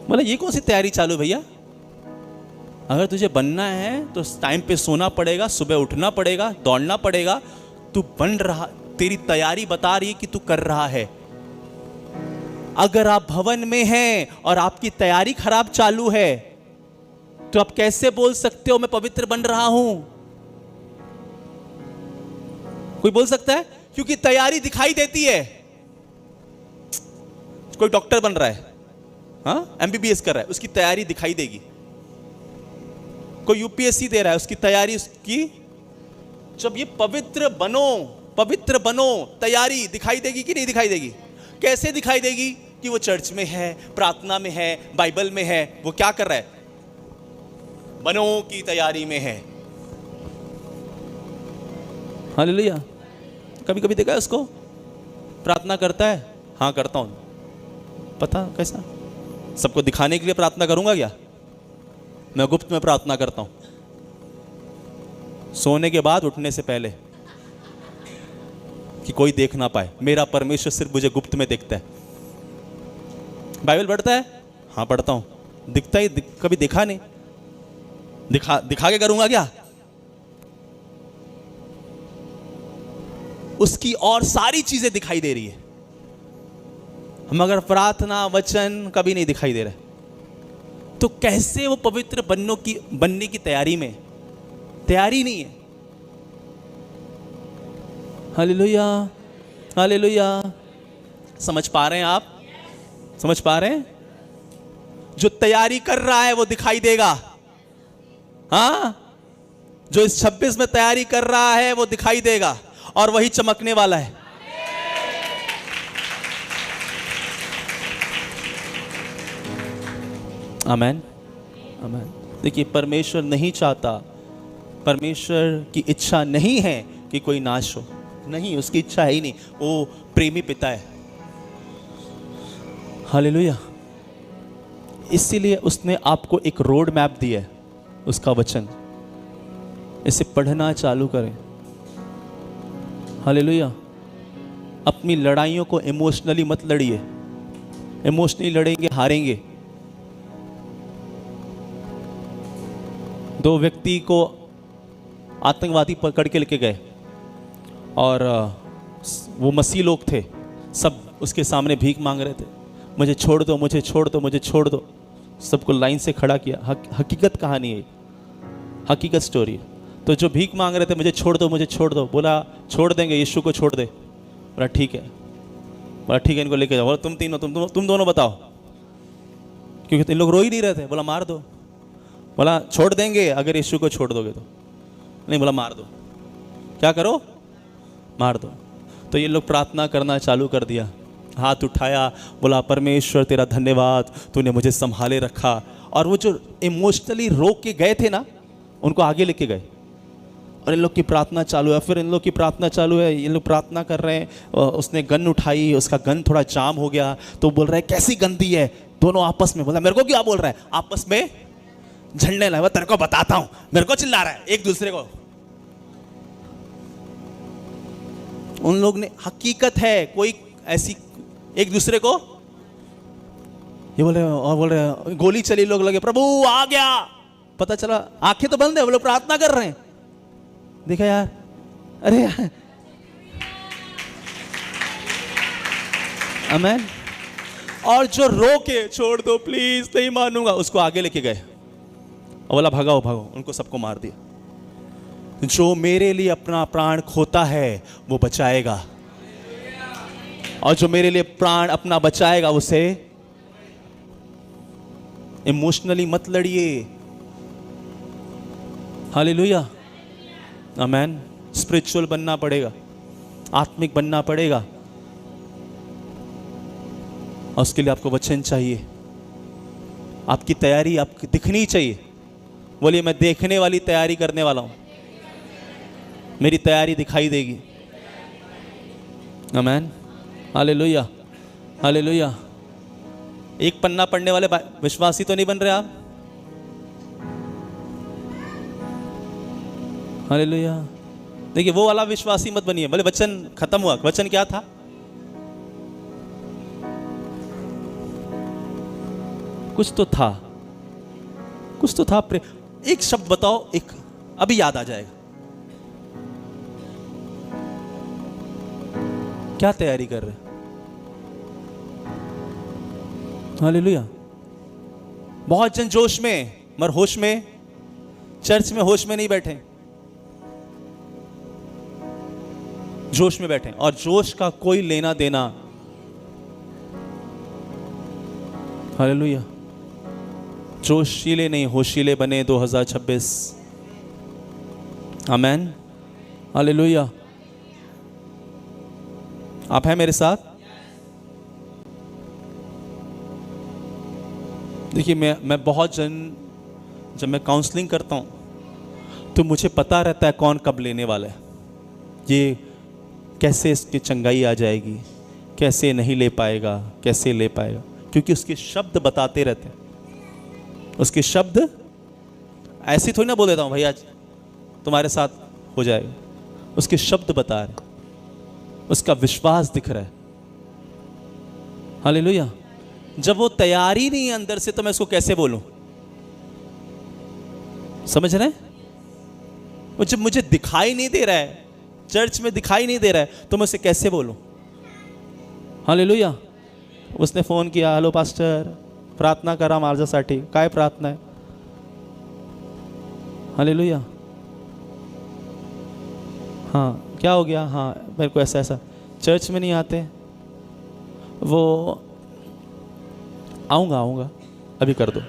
मतलब ये कौन सी तैयारी चालू भैया? अगर तुझे बनना है तो टाइम पे सोना पड़ेगा, सुबह उठना पड़ेगा, दौड़ना पड़ेगा। तू बन रहा, तेरी तैयारी बता रही है कि तू कर रहा है। अगर आप भवन में हैं और आपकी तैयारी खराब चालू है तो आप कैसे बोल सकते हो मैं पवित्र बन रहा हूं? कोई बोल सकता है? क्योंकि तैयारी दिखाई देती है। कोई डॉक्टर बन रहा है, हाँ, एमबीबीएस कर रहा है, उसकी तैयारी दिखाई देगी। कोई यूपीएससी दे रहा है, उसकी तैयारी, उसकी, जब ये पवित्र बनो, तैयारी दिखाई देगी कि नहीं दिखाई देगी? कैसे दिखाई देगी? कि वो चर्च में है, प्रार्थना में है, बाइबल में है, वो क्या कर रहा है? बनो की तैयारी में है। हालेलुया। कभी कभी देखा है उसको प्रार्थना करता है? हाँ करता हूं। पता कैसा? सबको दिखाने के लिए प्रार्थना करूंगा क्या? मैं गुप्त में प्रार्थना करता हूं, सोने के बाद, उठने से पहले, कि कोई देख ना पाए। मेरा परमेश्वर सिर्फ मुझे गुप्त में देखता है। बाइबल पढ़ता है? हाँ पढ़ता हूं। दिखता ही कभी देखा नहीं, दिखा के करूंगा क्या? उसकी और सारी चीजें दिखाई दे रही है, मगर प्रार्थना वचन कभी नहीं दिखाई दे रहा। तो कैसे वो पवित्र बनने की तैयारी में? तैयारी नहीं है। Hallelujah, hallelujah. समझ पा रहे हैं आप? समझ पा रहे हैं? जो तैयारी कर रहा है वो दिखाई देगा। हाँ, जो इस 26 में तैयारी कर रहा है वो दिखाई देगा और वही चमकने वाला है। आमेन, आमेन। देखिए, परमेश्वर नहीं चाहता, परमेश्वर की इच्छा नहीं है कि कोई नाश हो। नहीं, उसकी इच्छा है ही नहीं। वो प्रेमी पिता है। हालेलुया। इसीलिए उसने आपको एक रोड मैप दिया है, उसका वचन। इसे पढ़ना चालू करें। हालेलुया। अपनी लड़ाइयों को इमोशनली मत लड़िए। इमोशनली लड़ेंगे हारेंगे। 2 व्यक्ति को आतंकवादी पकड़ के लेके गए और वो मसीह लोग थे, सब उसके सामने भीख मांग रहे थे, मुझे छोड़ दो, मुझे छोड़ दो, मुझे छोड़ दो। सबको लाइन से खड़ा किया। हकीकत कहानी है, हकीकत स्टोरी है। तो जो भीख मांग रहे थे, मुझे छोड़ दो, मुझे छोड़ दो, बोला छोड़ देंगे, यीशु को छोड़ दे। बोला ठीक है, बोला ठीक है, इनको लेके जाओ। बोला तुम दोनों बताओ, क्योंकि इन लोग रो ही नहीं रहे थे। बोला मार दो। बोला छोड़ देंगे अगर यीशु को छोड़ दोगे तो। नहीं, बोला मार दो। क्या करो? मार दो। तो ये लोग प्रार्थना करना चालू कर दिया, हाथ उठाया, बोला परमेश्वर तेरा धन्यवाद, तूने मुझे संभाले रखा। और वो जो इमोशनली रो के गए थे ना, उनको आगे लेके गए और इन लोग की प्रार्थना चालू है। फिर इन लोग की प्रार्थना चालू है, इन लोग प्रार्थना कर रहे हैं। उसने गन उठाई, उसका गन थोड़ा जाम हो गया, तो बोल रहा है कैसी गंदी है। दोनों आपस में, बोला मेरे को क्या बोल रहा है, आपस में झड़ने लगा। तेरे को बताता हूँ, मेरे को चिल्ला रहा है एक दूसरे को। उन लोग ने, हकीकत है, कोई ऐसी एक दूसरे को ये बोल रहे और बोल रहे, गोली चली, लोग लगे प्रभु आ गया, पता चला आंखें तो बंद है, वो लोग प्रार्थना कर रहे हैं। देखा यार, अरे यार, आमेन। और जो रो के छोड़ दो प्लीज नहीं मानूंगा, उसको आगे लेके गए और बोला भगाओ भगाओ, उनको सबको मार दिया। जो मेरे लिए अपना प्राण खोता है वो बचाएगा, और जो मेरे लिए प्राण अपना बचाएगा उसे, इमोशनली मत लड़िए। हालेलुया, आमेन। स्पिरिचुअल बनना पड़ेगा, आत्मिक बनना पड़ेगा, और उसके लिए आपको वचन चाहिए। आपकी तैयारी आपकी दिखनी चाहिए। बोलिए मैं देखने वाली तैयारी करने वाला हूं, मेरी तैयारी दिखाई देगी। आमेन, हालेलुया, हालेलुया। एक पन्ना पढ़ने वाले विश्वासी तो नहीं बन रहे आप। हालेलुया। देखिए वो वाला विश्वासी मत बनिए। बोले वचन खत्म हुआ, वचन क्या था? कुछ तो था, कुछ तो था। एक शब्द बताओ, एक अभी याद आ जाएगा। क्या तैयारी कर रहे? हालेलुया। बहुत जन जोश में मगर होश में, चर्च में होश में नहीं बैठे, जोश में बैठे, और जोश का कोई लेना देना। हालेलुया। जोशीले नहीं, होशीले बने 2026। आमेन, हालेलुया। आप हैं मेरे साथ? देखिए मैं बहुत जब मैं काउंसलिंग करता हूं तो मुझे पता रहता है कौन कब लेने वाला है, ये कैसे इसकी चंगाई आ जाएगी, कैसे नहीं ले पाएगा, कैसे ले पाएगा, क्योंकि उसके शब्द बताते रहते हैं। उसके शब्द ऐसे थोड़ी ना बोल देता हूं भाई आज तुम्हारे साथ हो जाएगा। उसके शब्द बता रहे, उसका विश्वास दिख रहा है। हालेलुया। जब वो तैयारी नहीं है अंदर से तो मैं उसको कैसे बोलूं? समझ रहे हैं? वो जब मुझे दिखाई नहीं दे रहा है, चर्च में दिखाई नहीं दे रहा है, तो मैं उसे कैसे बोलूं? हालेलुया। उसने फोन किया, हेलो पास्टर, प्रार्थना करा माझ्यासाठी। काय प्रार्थना है? हालेलुया। हाँ क्या हो गया? हाँ मेरे को ऐसा ऐसा, चर्च में नहीं आते। वो आऊँगा अभी कर दो।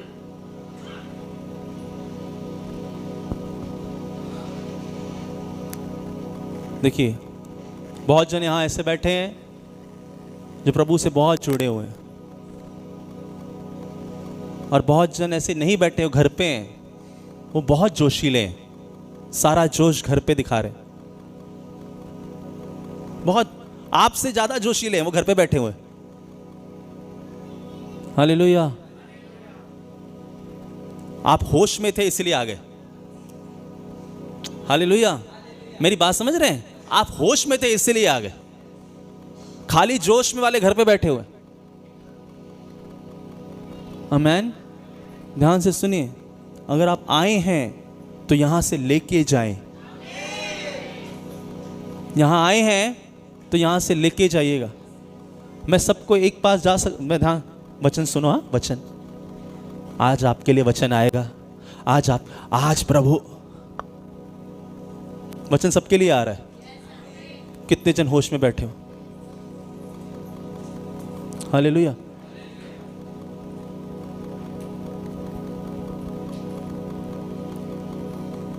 देखिए बहुत जन यहाँ ऐसे बैठे हैं जो प्रभु से बहुत जुड़े हुए हैं, और बहुत जन ऐसे नहीं बैठे हो, घर पे हैं, वो बहुत जोशीले हैं, सारा जोश घर पे दिखा रहे हैं। बहुत आपसे ज्यादा जोशीले हैं, वो घर पे बैठे हुए। हालेलुया। आप होश में थे इसलिए आ गए। हालेलुया। मेरी बात समझ रहे हैं? आप होश में थे इसलिए आ गए। खाली जोश में वाले घर पे बैठे हुए। आमेन। ध्यान से सुनिए, अगर आप आए हैं तो यहां से लेके जाएं। यहां आए हैं तो यहां से लेके जाइएगा। मैं सबको एक पास जा मैं ध्यान, वचन सुनो। हाँ वचन, आज आपके लिए वचन आएगा। आज प्रभु वचन सबके लिए आ रहा है। कितने जन होश में बैठे हो? हालेलुया।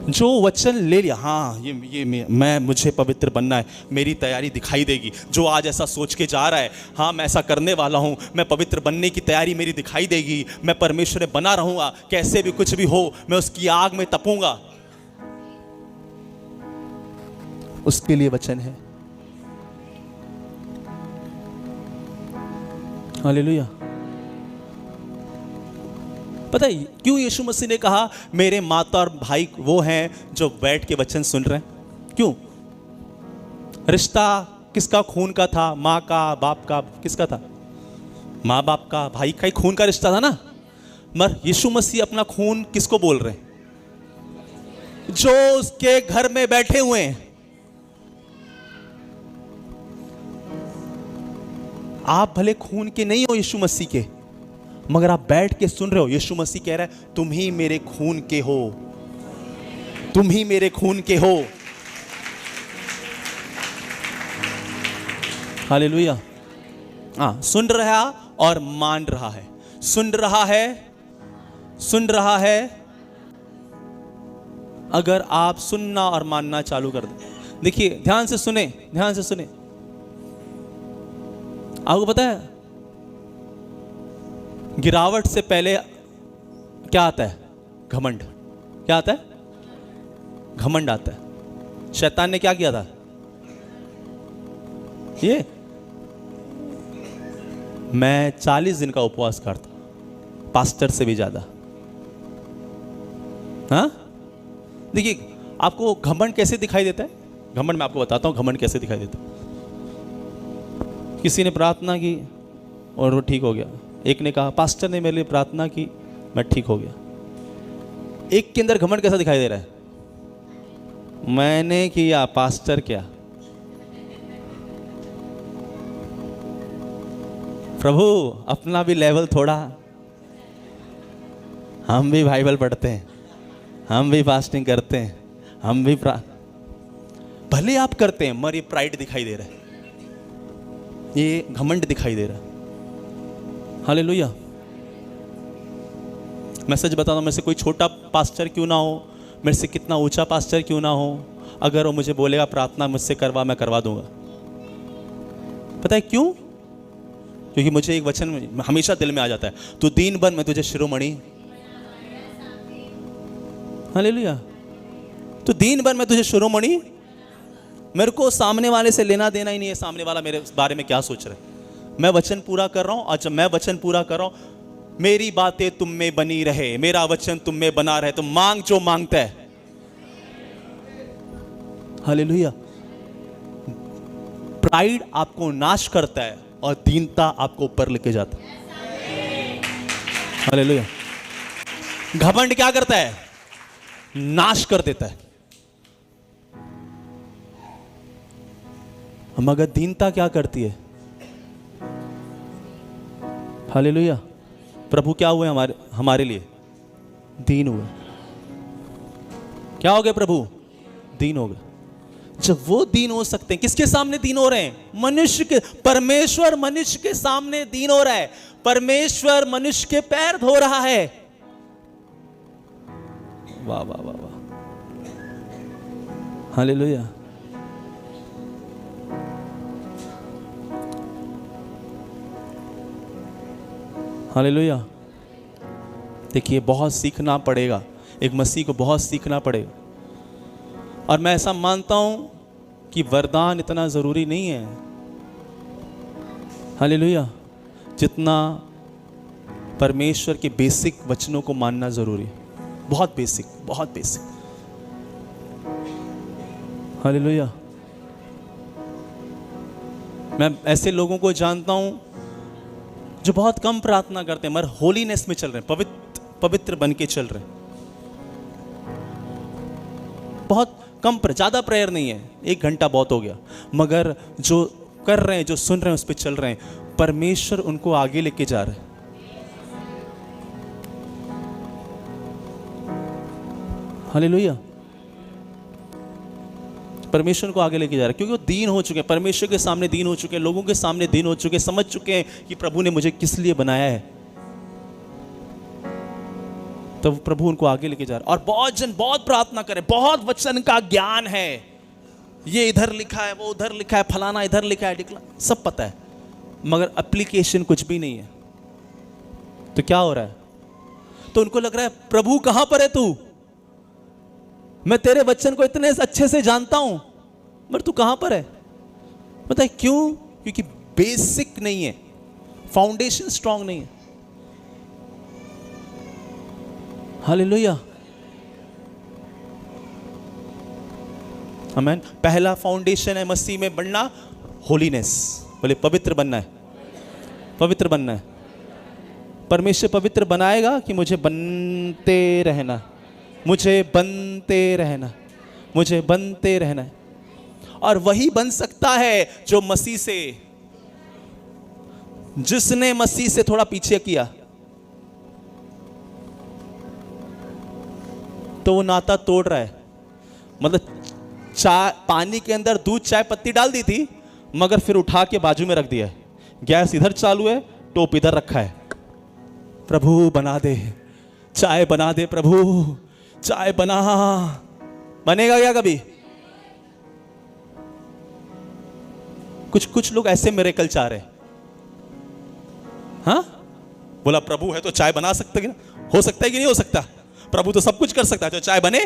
जो वचन ले लिया, हाँ ये मैं मुझे पवित्र बनना है, मेरी तैयारी दिखाई देगी। जो आज ऐसा सोच के जा रहा है, हाँ मैं ऐसा करने वाला हूँ, मैं पवित्र बनने की तैयारी मेरी दिखाई देगी, मैं परमेश्वर में बना रहूँगा, कैसे भी कुछ भी हो मैं उसकी आग में तपूंगा, उसके लिए वचन है। हालेलुया। पता है क्यों यीशु मसीह ने कहा मेरे माता और भाई वो हैं जो बैठ के वचन सुन रहे हैं? क्यों? रिश्ता किसका खून का था? माँ का, बाप का, किसका था? माँ बाप का, भाई का ही खून का रिश्ता था ना। मगर यीशु मसीह अपना खून किसको बोल रहे हैं? जो उसके घर में बैठे हुए हैं। आप भले खून के नहीं हो यीशु मसीह के, मगर आप बैठ के सुन रहे हो। यीशु मसीह कह रहा है तुम ही मेरे खून के हो, तुम ही मेरे खून के हो। हालेलुया। हाँ, सुन रहा और मान रहा है, सुन रहा है, सुन रहा है। अगर आप सुनना और मानना चालू कर दें, देखिए ध्यान से सुने, ध्यान से सुने। आपको पता है गिरावट से पहले क्या आता है? घमंड। क्या आता है? घमंड आता है। शैतान ने क्या किया था? ये मैं 40 दिन का उपवास करता, पास्टर से भी ज्यादा। हाँ, देखिए आपको घमंड कैसे दिखाई देता है? घमंड मैं आपको बताता हूं घमंड कैसे दिखाई देता है। किसी ने प्रार्थना की और वो ठीक हो गया। एक ने कहा पास्टर ने मेरे लिए प्रार्थना की, मैं ठीक हो गया। एक के अंदर घमंड कैसा दिखाई दे रहा है? मैंने किया, पास्टर क्या। प्रभु अपना भी लेवल थोड़ा, हम भी बाइबल पढ़ते हैं, हम भी फास्टिंग करते हैं, हम भी भले आप करते हैं, मगर ये प्राइड दिखाई दे रहा है, ये घमंड दिखाई दे रहा है। हालेलुया। मैं सच बताता हूं, मेरे से कोई छोटा पास्टर क्यों ना हो, मेरे से कितना ऊंचा पास्टर क्यों ना हो, अगर वो मुझे बोलेगा प्रार्थना मुझसे करवा, मैं करवा दूंगा। पता है क्यों? क्योंकि मुझे एक वचन हमेशा दिल में आ जाता है, तू दीन बन मैं तुझे शिरोमणि। हालेलुया। तू दीन बन मैं तुझे शिरोमणि। मेरे को सामने वाले से लेना देना ही नहीं है, सामने वाला मेरे बारे में क्या सोच रहा है। मैं वचन पूरा कर रहा हूं, और जब मैं वचन पूरा कर रहा हूं, मेरी बातें तुम में बनी रहे, मेरा वचन तुम में बना रहे, तो मांग जो मांगता है। हालेलुया। प्राइड आपको नाश करता है और दीनता आपको ऊपर लेके जाता है। हालेलुया। घमंड क्या करता है? नाश कर देता है। मगर दीनता क्या करती है? हालेलुया। प्रभु क्या हुए हमारे लिए? दीन हुए। क्या हो गए? प्रभु दीन हो गए। जब वो दीन हो सकते हैं, किसके सामने दीन हो रहे हैं? मनुष्य के। परमेश्वर मनुष्य के सामने दीन हो रहा है। परमेश्वर मनुष्य के पैर धो रहा है। वाह वाह वाह वाह। हालेलुया। हालेलुया। देखिए बहुत सीखना पड़ेगा, एक मसीह को बहुत सीखना पड़ेगा। और मैं ऐसा मानता हूं कि वरदान इतना जरूरी नहीं है, हालेलुया, जितना परमेश्वर के बेसिक वचनों को मानना जरूरी है। बहुत बेसिक, बहुत बेसिक। हालेलुया। मैं ऐसे लोगों को जानता हूं जो बहुत कम प्रार्थना करते हैं, मगर होलीनेस में चल रहे हैं, पवित्र बन के चल रहे हैं। बहुत कम, ज्यादा प्रेयर नहीं है, 1 घंटा बहुत हो गया, मगर जो कर रहे हैं, जो सुन रहे हैं, उस पर चल रहे हैं, परमेश्वर उनको आगे लेके जा रहे हैं। हालेलुया। परमेश्वर को आगे लेके जा रहा है, क्योंकि वो दीन हो चुके हैं, परमेश्वर के सामने दीन हो चुके हैं, लोगों के सामने दीन हो चुके हैं, समझ चुके हैं कि प्रभु ने मुझे किस लिए बनाया है। तो प्रभु उनको आगे लेके जा रहा है। और बहुत जन बहुत प्रार्थना करें, बहुत वचन का ज्ञान है, ये इधर लिखा है, वो उधर लिखा है, फलाना इधर लिखा है, सब पता है, मगर एप्लीकेशन कुछ भी नहीं है। तो क्या हो रहा है? तो उनको लग रहा है प्रभु कहां पर है तू? मैं तेरे वचन को इतने अच्छे से जानता हूं, मगर तू कहां पर है? पता है क्यों? क्योंकि बेसिक नहीं है, फाउंडेशन स्ट्रांग नहीं है। हालेलुया। आमीन। पहला फाउंडेशन है मसीह में बढ़ना, होलीनेस, बोले पवित्र बनना है, पवित्र बनना है। परमेश्वर पवित्र बनाएगा कि मुझे बनते रहना, मुझे बनते रहना, मुझे बनते रहना है। और वही बन सकता है जो मसीह से, जिसने मसीह से थोड़ा पीछे किया तो वो नाता तोड़ रहा है। मतलब चाय, पानी के अंदर दूध चाय पत्ती डाल दी थी, मगर फिर उठा के बाजू में रख दिया है। गैस इधर चालू है, टोप इधर रखा है। प्रभु बना दे, चाय बना दे, प्रभु चाय बना। बनेगा क्या कभी? कुछ लोग ऐसे मिरेकल चाह रहे हैं। हाँ, बोला प्रभु है तो चाय बना सकते हैं, हो सकता है कि नहीं हो सकता? प्रभु तो सब कुछ कर सकता है, तो चाय बने?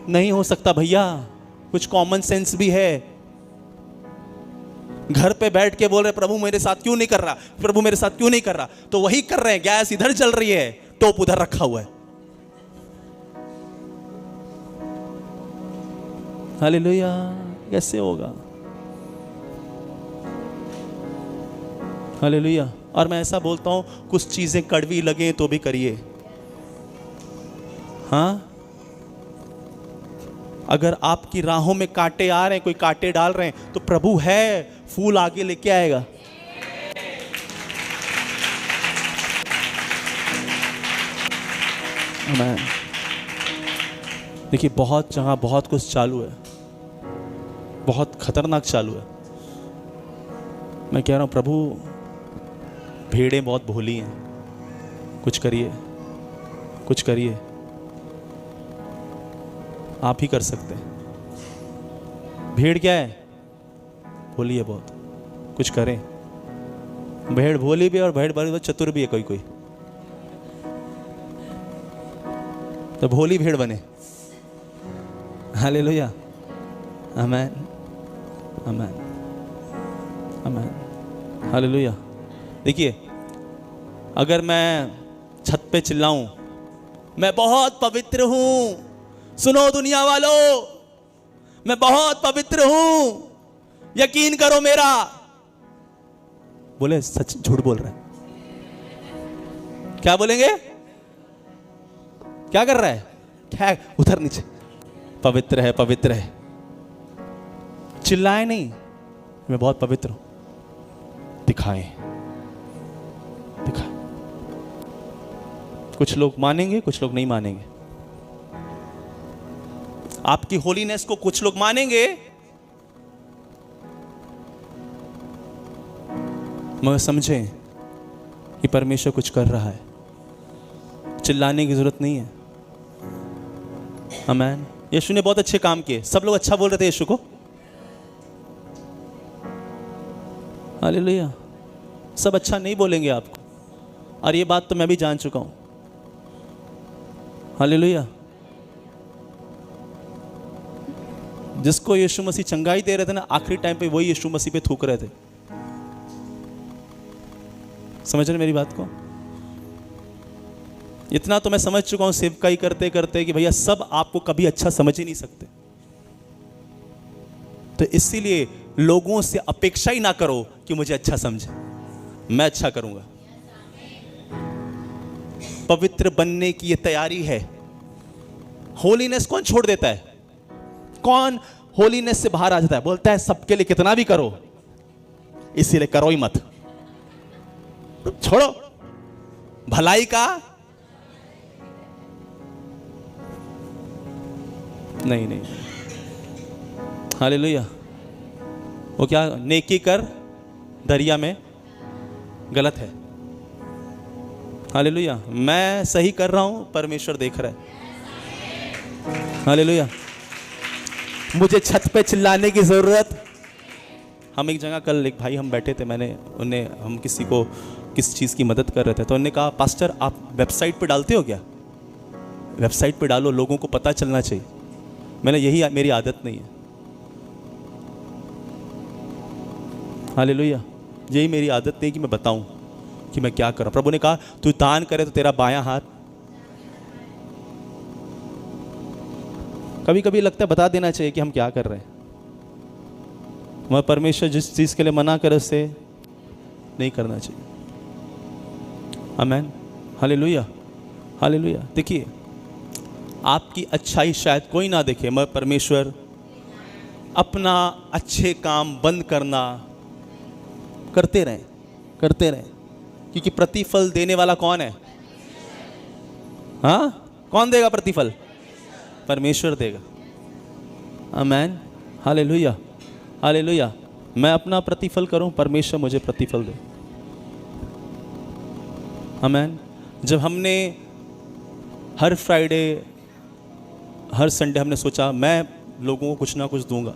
नहीं हो सकता भैया, कुछ कॉमन सेंस भी है। घर पे बैठ के बोल रहे प्रभु मेरे साथ क्यों नहीं कर रहा, प्रभु मेरे साथ क्यों नहीं कर रहा, तो वही कर रहे हैं। गैस इधर जल रही है, टोप उधर रखा हुआ है। हालेलुया। कैसे होगा? हालेलुया। और मैं ऐसा बोलता हूं, कुछ चीजें कड़वी लगे तो भी करिए। हाँ, अगर आपकी राहों में कांटे आ रहे हैं, कोई कांटे डाल रहे हैं, तो प्रभु है, फूल आगे लेके आएगा। आमीन। देखिए बहुत जगह बहुत कुछ चालू है, बहुत खतरनाक चालू है। मैं कह रहा हूं प्रभु, भेड़ें बहुत भोली हैं, कुछ करिए, कुछ करिए। आप ही कर सकते हैं। भेड़ क्या है? भोली है बहुत, कुछ करें। भेड़ भोली भी है और भेड़ बहुत चतुर भी है कोई कोई, तो भोली भेड़ बने। हालेलुया। आमीन, आमीन, आमीन। हालेलुया। देखिए, अगर मैं छत पे चिल्लाऊं मैं बहुत पवित्र हूं, सुनो दुनिया वालों, मैं बहुत पवित्र हूं, यकीन करो मेरा, बोले सच झूठ बोल रहा है। क्या बोलेंगे? क्या कर रहा है? ठैक, उधर नीचे, पवित्र है, पवित्र है। चिल्लाए नहीं, मैं बहुत पवित्र हूं, दिखाएं, दिखाएं। कुछ लोग मानेंगे, कुछ लोग नहीं मानेंगे। आपकी होलीनेस को कुछ लोग मानेंगे, मगर समझें कि परमेश्वर कुछ कर रहा है। चिल्लाने की जरूरत नहीं है। आमीन। यीशु ने बहुत अच्छे काम किए, सब लोग अच्छा बोल रहे थे यीशु को। हालेलुया। सब अच्छा नहीं बोलेंगे आपको, और ये बात तो मैं भी जान चुका हूं। हालेलुया। जिसको यीशु मसीह चंगाई दे रहे थे ना, आखिरी टाइम पे वही यीशु मसीह पे थूक रहे थे। समझ रहे मेरी बात को? इतना तो मैं समझ चुका हूं सेवकाई करते करते कि भैया सब आपको कभी अच्छा समझ ही नहीं सकते। तो इसीलिए लोगों से अपेक्षा ही ना करो कि मुझे अच्छा समझे, मैं अच्छा करूंगा। पवित्र बनने की ये तैयारी है। होलीनेस कौन छोड़ देता है? कौन होलीनेस से बाहर आ जाता है? बोलता है सबके लिए कितना भी करो, इसीलिए करो ही मत, छोड़ो भलाई का। नहीं नहीं, हालेलुया। वो क्या, नेकी कर दरिया में, गलत है। हालेलुया। मैं सही कर रहा हूं, परमेश्वर देख रहा है। हालेलुया। मुझे छत पे चिल्लाने की जरूरत। हम एक जगह कल एक भाई हम बैठे थे, हम किसी को किस चीज़ की मदद कर रहे थे, तो उन्होंने कहा पास्टर आप वेबसाइट पे डालते हो क्या? वेबसाइट पे डालो, लोगों को पता चलना चाहिए। मैंने यही मेरी आदत नहीं है। हालेलुया। यही मेरी आदत नहीं कि मैं बताऊं कि मैं क्या कर रहा हूं। प्रभु ने कहा तू दान करे तो तेरा बायां हाथ, कभी कभी लगता है बता देना चाहिए कि हम क्या कर रहे हैं। मगर परमेश्वर जिस चीज़ के लिए मना करे उसे नहीं करना चाहिए। आमेन, हालेलुया, हालेलुया। देखिए, आपकी अच्छाई शायद कोई ना देखे, मगर परमेश्वर अपना अच्छे काम बंद करना करते रहें, करते रहें, क्योंकि प्रतिफल देने वाला कौन है? हाँ, कौन देगा प्रतिफल? परमेश्वर देगा। आमेन, हालेलुया, हालेलुया। मैं अपना प्रतिफल करूं, परमेश्वर मुझे प्रतिफल दे। आमेन। जब हमने हर फ्राइडे, हर संडे हमने सोचा मैं लोगों को कुछ ना कुछ दूंगा।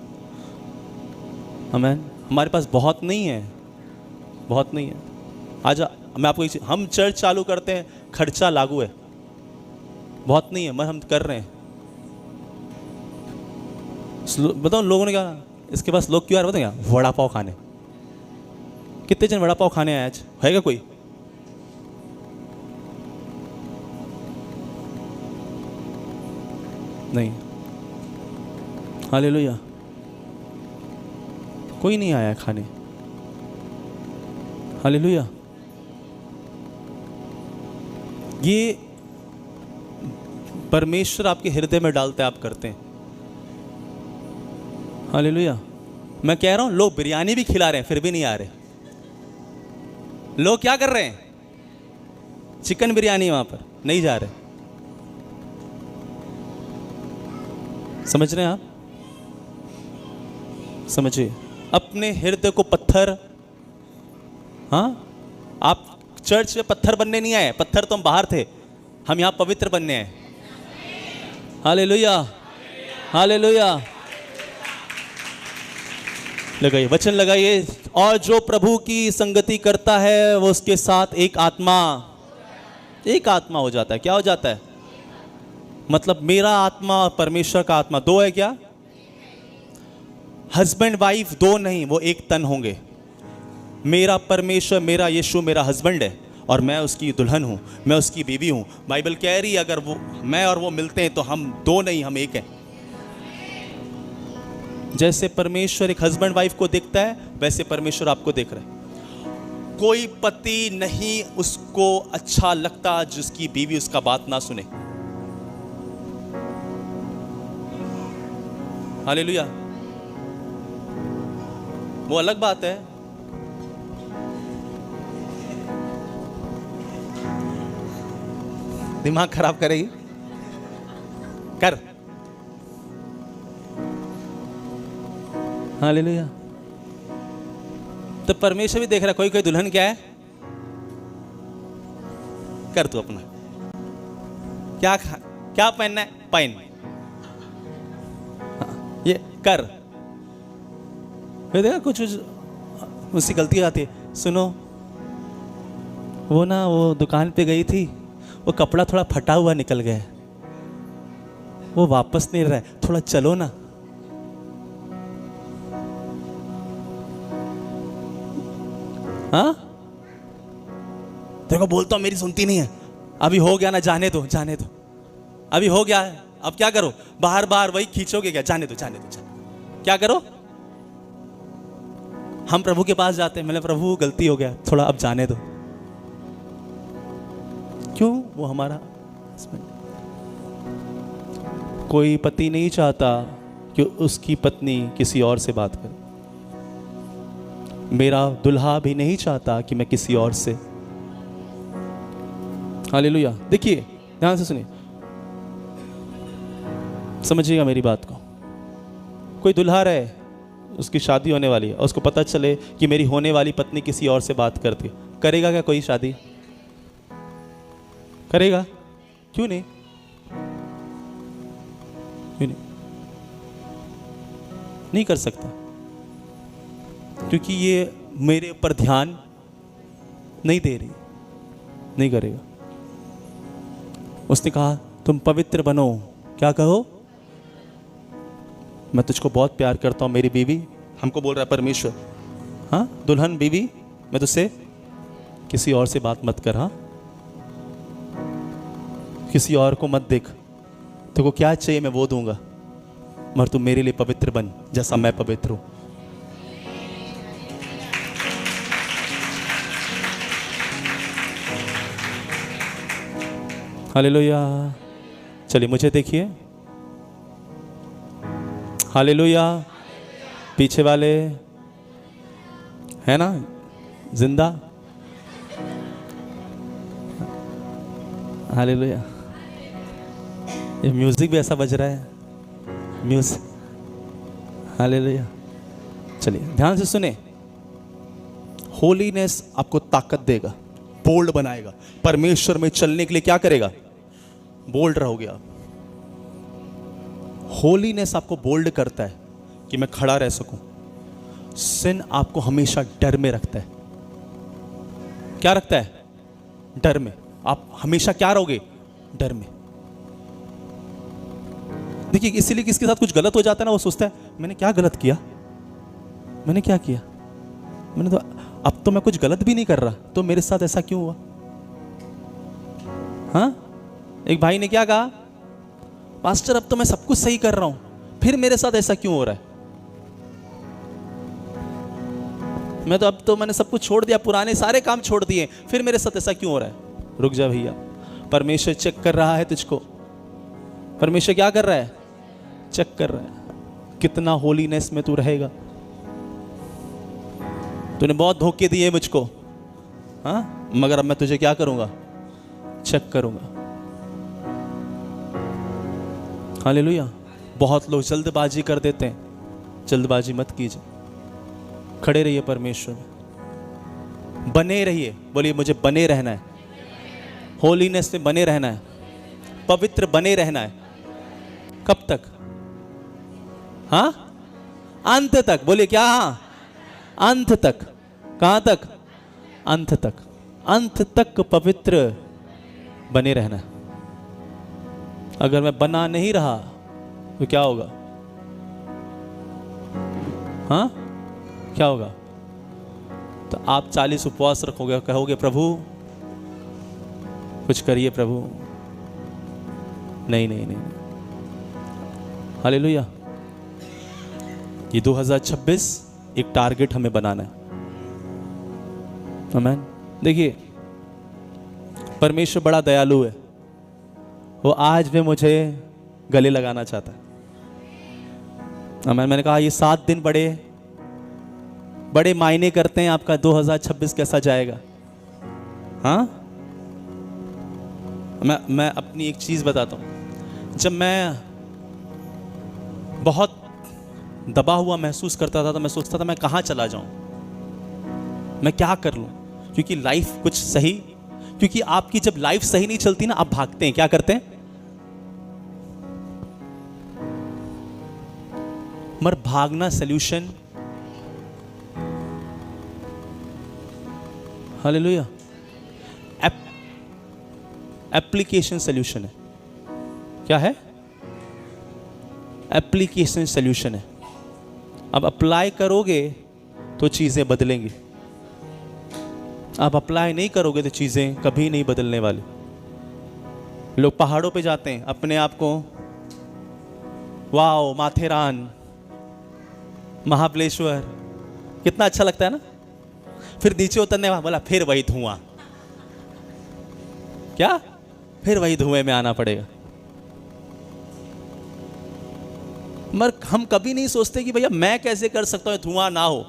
आमेन। हमारे पास बहुत नहीं है, बहुत नहीं है। आज मैं आपको हम चर्च चालू करते हैं, खर्चा लागू है, बहुत नहीं है, मगर हम कर रहे हैं। बताओ लोगों ने क्या, इसके पास लोग क्यों आ रहे बताओ क्या? वड़ा पाव खाने। कितने जन वड़ा पाव खाने आए आज? है क्या कोई? नहीं। हालेलुया, कोई नहीं आया खाने। हालेलुया। ये परमेश्वर आपके हृदय में डालते आप करते हैं। हालेलुया। मैं कह रहा हूं, लोग बिरयानी भी खिला रहे हैं फिर भी नहीं आ रहे। लोग क्या कर रहे हैं? चिकन बिरयानी वहां पर नहीं जा रहे। समझ रहे हैं आप? समझिए, अपने हृदय को पत्थर, हाँ, आप चर्च में पत्थर बनने नहीं आए, पत्थर तो हम बाहर थे, हम यहां पवित्र बनने आए। Hallelujah, hallelujah. लगाइए, वचन लगाइए। और जो प्रभु की संगति करता है वो उसके साथ एक आत्मा हो जाता है। क्या हो जाता है? मतलब मेरा आत्मा और परमेश्वर का आत्मा दो है क्या? हस्बैंड वाइफ दो नहीं, वो एक तन होंगे। मेरा परमेश्वर, मेरा यीशु मेरा हस्बैंड है और मैं उसकी दुल्हन हूं, मैं उसकी बीवी हूं। बाइबल कह रही है अगर वो मैं और वो मिलते हैं तो हम दो नहीं, हम एक हैं। जैसे परमेश्वर एक हस्बैंड वाइफ को देखता है, वैसे परमेश्वर आपको देख रहा है। कोई पति नहीं उसको अच्छा लगता जिसकी बीवी उसका बात ना सुने। हालेलुया। वो अलग बात है। दिमाग खराब करेगी कर। हालेलुया। तो परमेश्वर भी देख रहा है, कोई कोई दुल्हन क्या है, कर तू अपना, क्या पहनना है पहन, ये कर। देखा कुछ उसकी गलती आती है। सुनो, वो ना वो दुकान पे गई थी, वो कपड़ा थोड़ा फटा हुआ निकल गया, वो वापस नहीं रहा है, थोड़ा चलो ना। हाँ, देखो बोलता हूं, मेरी सुनती नहीं है। अभी हो गया ना, जाने दो, जाने दो, अभी हो गया है, अब क्या करो? बाहर बाहर वही खींचोगे क्या? जाने दो, जाने दो, जाने। क्या करो? हम प्रभु के पास जाते हैं, मैंने प्रभु गलती हो गया, थोड़ा अब जाने दो। क्यों? वो हमारा हस्बैंड। कोई पति नहीं चाहता कि उसकी पत्नी किसी और से बात करे। मेरा दुल्हा भी नहीं चाहता कि मैं किसी और से। हालेलुया। देखिए, ध्यान से सुनिए, समझिएगा मेरी बात को। कोई दुल्हा रहे, उसकी शादी होने वाली है और उसको पता चले कि मेरी होने वाली पत्नी किसी और से बात करती है, करेगा क्या कोई शादी? करेगा? क्यों नहीं? क्यों नहीं? नहीं कर सकता, क्योंकि ये मेरे ऊपर ध्यान नहीं दे रही, नहीं करेगा। उसने कहा तुम पवित्र बनो। क्या कहो? मैं तुझको बहुत प्यार करता हूं मेरी बीवी। हमको बोल रहा है परमेश्वर, हाँ दुल्हन बीवी, मैं तुझसे किसी और से बात मत कर, हाँ किसी और को मत देख, तेको क्या चाहिए मैं वो दूंगा, मगर तू मेरे लिए पवित्र बन जैसा मैं पवित्र हूं। हालेलुया। चलिए मुझे देखिए, हालेलुया। पीछे वाले है ना जिंदा, हालेलुया। ये म्यूजिक भी ऐसा बज रहा है, म्यूजिक, हालेलुया। चलिए ध्यान से सुने, होलीनेस आपको ताकत देगा, बोल्ड बनाएगा। परमेश्वर में चलने के लिए क्या करेगा? बोल्ड रहोगे आप। होलीनेस आपको बोल्ड करता है कि मैं खड़ा रह सकूं। सिन आपको हमेशा डर में रखता है। क्या रखता है? डर में। आप हमेशा क्या रहोगे? डर में। देखिए इसीलिए किसके साथ कुछ गलत हो जाता है ना, वो सोचता है मैंने क्या गलत किया, मैंने क्या किया, मैंने तो, अब तो मैं कुछ गलत भी नहीं कर रहा, तो मेरे साथ ऐसा क्यों हुआ? हाँ, एक भाई ने क्या कहा, पास्टर अब तो मैं सब कुछ सही कर रहा हूं, फिर मेरे साथ ऐसा क्यों हो रहा है? मैं तो अब तो मैंने सब कुछ छोड़ दिया, पुराने सारे काम छोड़ दिए, फिर मेरे साथ ऐसा क्यों हो रहा है? रुक जा भैया, परमेश्वर चेक कर रहा है तुझको। परमेश्वर क्या कर रहा है? चेक कर रहा है कितना होलीनेस में तू रहेगा। तूने बहुत धोखे दिए मुझको, हाँ, मगर अब मैं तुझे क्या करूंगा? चेक करूंगा। हालेलुया। बहुत लोग जल्दबाजी कर देते हैं, जल्दबाजी मत कीजिए, खड़े रहिए परमेश्वर में, बने रहिए। बोलिए मुझे बने रहना है, होलीनेस में बने रहना है, पवित्र बने रहना है। कब तक? हाँ, अंत तक। बोलिए क्या? हाँ, अंत तक। कहां तक? अंत तक। अंत तक पवित्र बने रहना। अगर मैं बना नहीं रहा तो क्या होगा? हाँ, क्या होगा? तो आप 40 उपवास रखोगे, कहोगे प्रभु कुछ करिए प्रभु। नहीं नहीं नहीं, हालेलुया। ये 2026 एक टारगेट हमें बनाना है। आमीन। देखिए परमेश्वर बड़ा दयालु है, वो आज भी मुझे गले लगाना चाहता है। आमीन। मैंने कहा ये 7 दिन बड़े बड़े मायने करते हैं, आपका 2026 कैसा जाएगा। हाँ, मैं अपनी एक चीज बताता हूं। जब मैं बहुत दबा हुआ महसूस करता था तो मैं सोचता था मैं कहां चला जाऊं, मैं क्या कर लूं, क्योंकि लाइफ कुछ सही, क्योंकि आपकी जब लाइफ सही नहीं चलती ना, आप भागते हैं। क्या करते हैं? मगर भागना सल्यूशन, हालेलुया, एप्लीकेशन सल्यूशन है। क्या है? एप्लीकेशन सल्यूशन है। अब अप्लाई करोगे तो चीजें बदलेंगी, आप अप्लाई नहीं करोगे तो चीजें कभी नहीं बदलने वाली। लोग पहाड़ों पे जाते हैं, अपने आप को वाओ माथेरान, महाबलेश्वर, कितना अच्छा लगता है ना, फिर नीचे उतरने वाला बोला फिर वही धुआं। क्या? फिर वही धुएं में आना पड़ेगा। मगर हम कभी नहीं सोचते कि भैया मैं कैसे कर सकता हूं धुआं ना हो।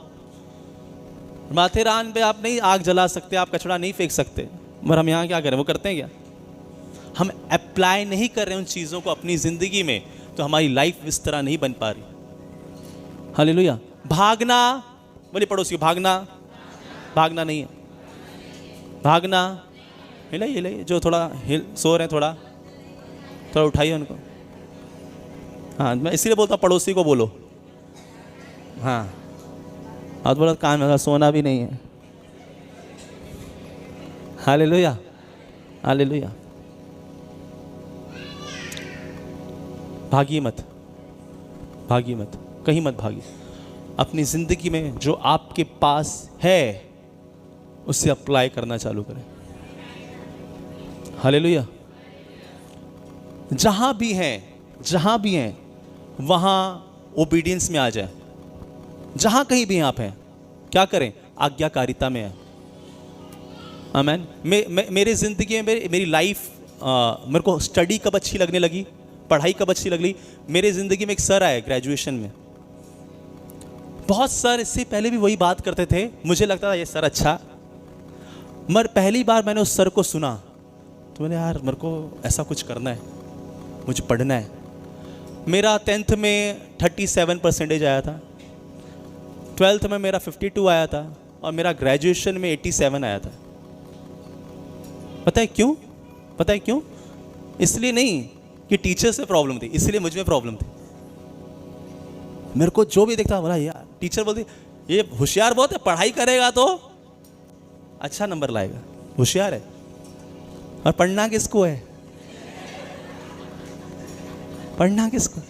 माथेरान पे आप नहीं आग जला सकते, आप कचरा नहीं फेंक सकते, मगर हम यहां क्या करें? वो करते हैं क्या? हम अप्लाई नहीं कर रहे उन चीजों को अपनी जिंदगी में, तो हमारी लाइफ इस तरह नहीं बन पा रही। हालेलुया। भागना, बोलिए पड़ोसी को, भागना, भागना नहीं है, भागना। हिलाइए हिलाइए, जो थोड़ा सो रहे हैं थोड़ा उठाइए उनको। हाँ, मैं इसीलिए बोलता हूँ पड़ोसी को बोलो। हाँ, आज बोला कान में सोना भी नहीं है। Hallelujah, hallelujah. भागिए मत, भागिए मत, कहीं मत भागिए। अपनी जिंदगी में जो आपके पास है उसे अप्लाई करना चालू करें। हालेलुया। जहां भी हैं वहां ओबीडियंस में आ जाए। जहां कहीं भी आप हैं क्या करें? आज्ञाकारिता में है। आमीन। मेरे जिंदगी में मेरी लाइफ मेरे को स्टडी कब अच्छी लगने लगी, पढ़ाई कब अच्छी लगी, मेरे ज़िंदगी में एक सर आए ग्रेजुएशन में। बहुत सर इससे पहले भी वही बात करते थे, मुझे लगता था ये सर अच्छा, मगर पहली बार मैंने उस सर को सुना तो मैंने यार मेरे को ऐसा कुछ करना है, मुझे पढ़ना है। मेरा 10th में 37% आया था, 12th में मेरा 52 आया था और मेरा ग्रेजुएशन में 87 आया था। पता है क्यों? पता है क्यों? इसलिए नहीं कि टीचर से प्रॉब्लम थी, इसलिए मुझ में प्रॉब्लम थी। मेरे को जो भी देखता बोला यार, टीचर बोलती ये होशियार बहुत है, पढ़ाई करेगा तो अच्छा नंबर लाएगा, होशियार है। और पढ़ना किसको है? पढ़ना किसको?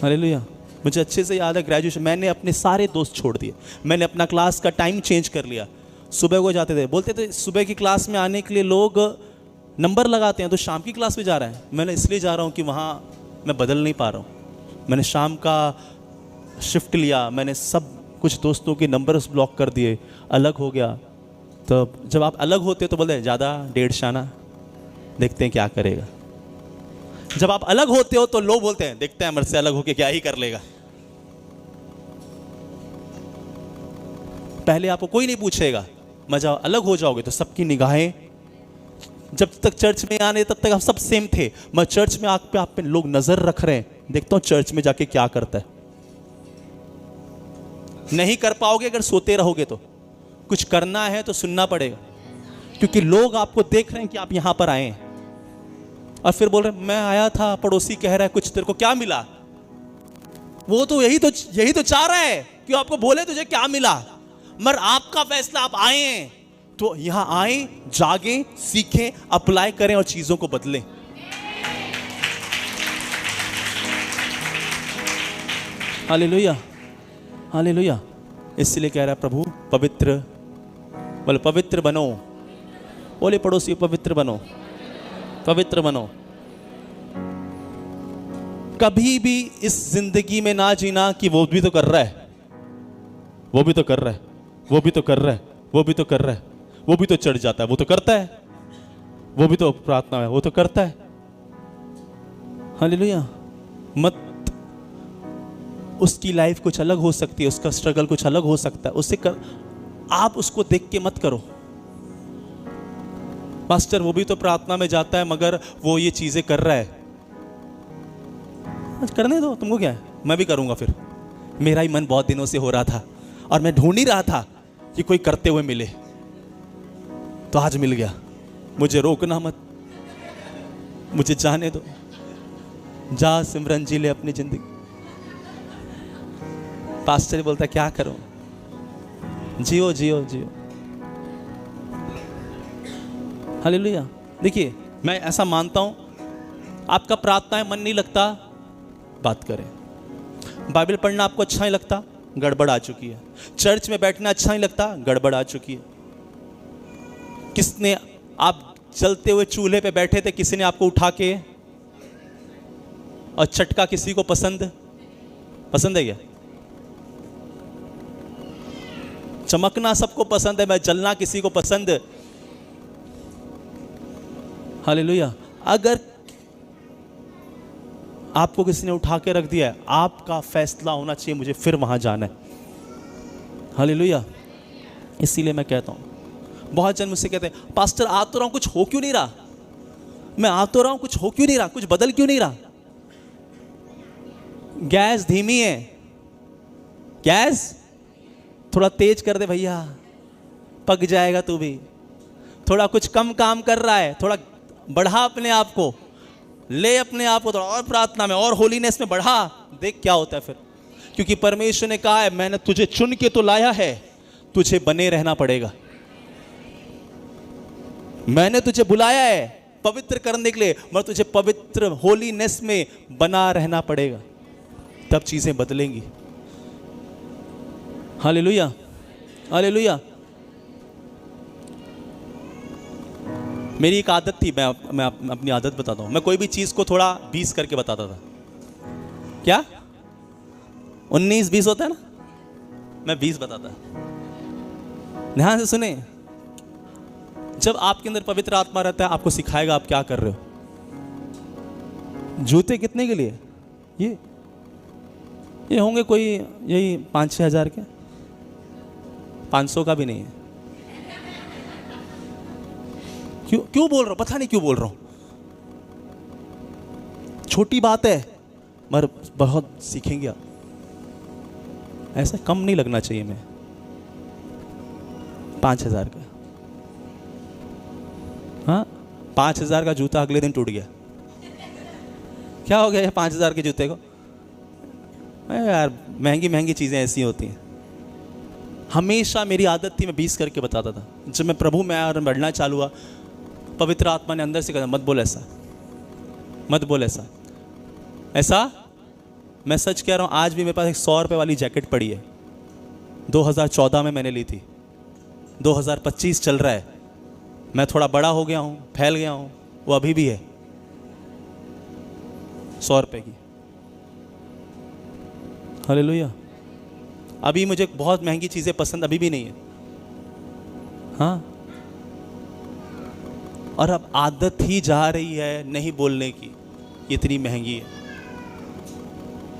हालेलुया। मुझे अच्छे से याद है ग्रेजुएशन, मैंने अपने सारे दोस्त छोड़ दिए, मैंने अपना क्लास का टाइम चेंज कर लिया। सुबह को जाते थे, बोलते थे सुबह की क्लास में आने के लिए लोग नंबर लगाते हैं तो शाम की क्लास में जा रहा है। मैंने इसलिए जा रहा हूँ कि वहाँ मैं बदल नहीं पा रहा हूँ। मैंने शाम का शिफ्ट लिया, मैंने सब कुछ दोस्तों के नंबर्स ब्लॉक कर दिए, अलग हो गया। तो जब आप अलग होते हो तो बोलते हैं ज़्यादा 1.5 शाना, देखते हैं क्या करेगा। जब आप अलग होते हो तो लोग बोलते हैं देखते हैं मेरे से अलग होके क्या ही कर लेगा। पहले आपको कोई नहीं पूछेगा, मजा अलग हो जाओगे तो सबकी निगाहें, जब तक चर्च में आने तब तक आप सब सेम थे, मैं चर्च में आप पे लोग नजर रख रहे हैं, देखता हूं चर्च में जाके क्या करता है। नहीं कर पाओगे अगर सोते रहोगे तो, कुछ करना है तो सुनना पड़ेगा, क्योंकि लोग आपको देख रहे हैं कि आप यहां पर आए हैं। और फिर बोल रहे मैं आया था, पड़ोसी कह रहा है कुछ, तेरे को क्या मिला? वो तो यही तो चाह रहा है कि आपको बोले तुझे क्या मिला, मगर आपका फैसला, आप आए हैं तो यहां आए, जागें, सीखें, अप्लाई करें और चीजों को बदलें। Hallelujah, hallelujah. इसलिए कह रहा है प्रभु पवित्र, बोले पवित्र बनो, बोले पड़ोसी पवित्र बनो, पवित्र बनो। कभी भी इस जिंदगी में ना जीना कि वो भी तो कर रहा है, वो भी तो कर रहा है, वो भी तो कर रहा है, वो भी तो कर रहा है, वो भी तो चढ़ जाता है, वो तो करता है, वो भी तो प्रार्थना है, वो तो करता है। हालेलुया। मत, उसकी लाइफ कुछ अलग हो सकती है, उसका स्ट्रगल कुछ अलग हो सकता है, उससे आप उसको देख के मत करो पास्टर वो भी तो प्रार्थना में जाता है मगर वो ये चीजें कर रहा है, करने दो, तुमको क्या है, मैं भी करूंगा। फिर मेरा ही मन बहुत दिनों से हो रहा था और मैं ढूंढ ही रहा था कि कोई करते हुए मिले, तो आज मिल गया। मुझे रोकना मत, मुझे जाने दो, जा सिमरन जी ले अपनी जिंदगी। पास्टर बोलता क्या करूं, जियो जियो जियो। हालेलुया। देखिए मैं ऐसा मानता हूं, आपका प्रार्थना में मन नहीं लगता, बात करें। बाइबल पढ़ना आपको अच्छा नहीं लगता, गड़बड़ आ चुकी है। चर्च में बैठना अच्छा नहीं लगता, गड़बड़ आ चुकी है। किसने, आप चलते हुए चूल्हे पे बैठे थे, किसी ने आपको उठा के और चटका किसी को पसंद है क्या? चमकना सबको पसंद है, मैं जलना किसी को पसंद। हालेलुया। अगर आपको किसी ने उठा के रख दिया है, आपका फैसला होना चाहिए मुझे फिर वहां जाना है। हालेलुया। इसीलिए मैं कहता हूं, बहुत जन मुझसे कहते हैं पास्टर आ तो रहा हूं, कुछ हो क्यों नहीं रहा? मैं आ तो रहा हूं, कुछ हो क्यों नहीं रहा, कुछ बदल क्यों नहीं रहा? गैस धीमी है, गैस थोड़ा तेज कर दे भैया, पक जाएगा तू भी। थोड़ा कुछ कम काम कर रहा है, थोड़ा बढ़ा अपने आप को, ले अपने आप को थोड़ा और प्रार्थना में और होलीनेस में बढ़ा, देख क्या होता है फिर। क्योंकि परमेश्वर ने कहा है मैंने तुझे चुन के तो लाया है, तुझे बने रहना पड़ेगा। मैंने तुझे बुलाया है पवित्र करने के लिए, मगर तुझे पवित्र होलीनेस में बना रहना पड़ेगा, तब चीजें बदलेंगी। Hallelujah, hallelujah. मेरी एक आदत थी, मैं अपनी आदत बताता हूं, मैं कोई भी चीज को थोड़ा 20 करके बताता था। क्या 19-20 होता है ना, मैं 20 बताता। ध्यान से सुने, जब आपके अंदर पवित्र आत्मा रहता है, आपको सिखाएगा आप क्या कर रहे हो। जूते कितने के लिए? ये होंगे कोई यही 5-6 हज़ार के, 500 का भी नहीं है। क्यों बोल रहा हूं, पता नहीं क्यों बोल रहा हूं। छोटी बात है मगर बहुत सीखेंगे आप। ऐसा कम नहीं लगना चाहिए। मैं 5,000 का, हाँ 5,000 का जूता अगले दिन टूट गया। क्या हो गया 5,000 के जूते को? यार महंगी महंगी चीज़ें ऐसी होती हैं। हमेशा मेरी आदत थी, मैं 20 करके बताता था। जब मैं प्रभु में आया और बढ़ना चालू हुआ, पवित्र आत्मा ने अंदर से कहा मत बोल ऐसा, मत बोल ऐसा ऐसा। मैं सच कह रहा हूँ, आज भी मेरे पास एक 100 रुपये वाली जैकेट पड़ी है, 2014 में मैंने ली थी, 2025 चल रहा है। मैं थोड़ा बड़ा हो गया हूँ, फैल गया हूँ, वो अभी भी है 100 रुपये की। हालेलुया। अभी मुझे बहुत महंगी चीज़ें पसंद अभी भी नहीं है, हाँ। और अब आदत ही जा रही है नहीं बोलने की, इतनी महंगी है।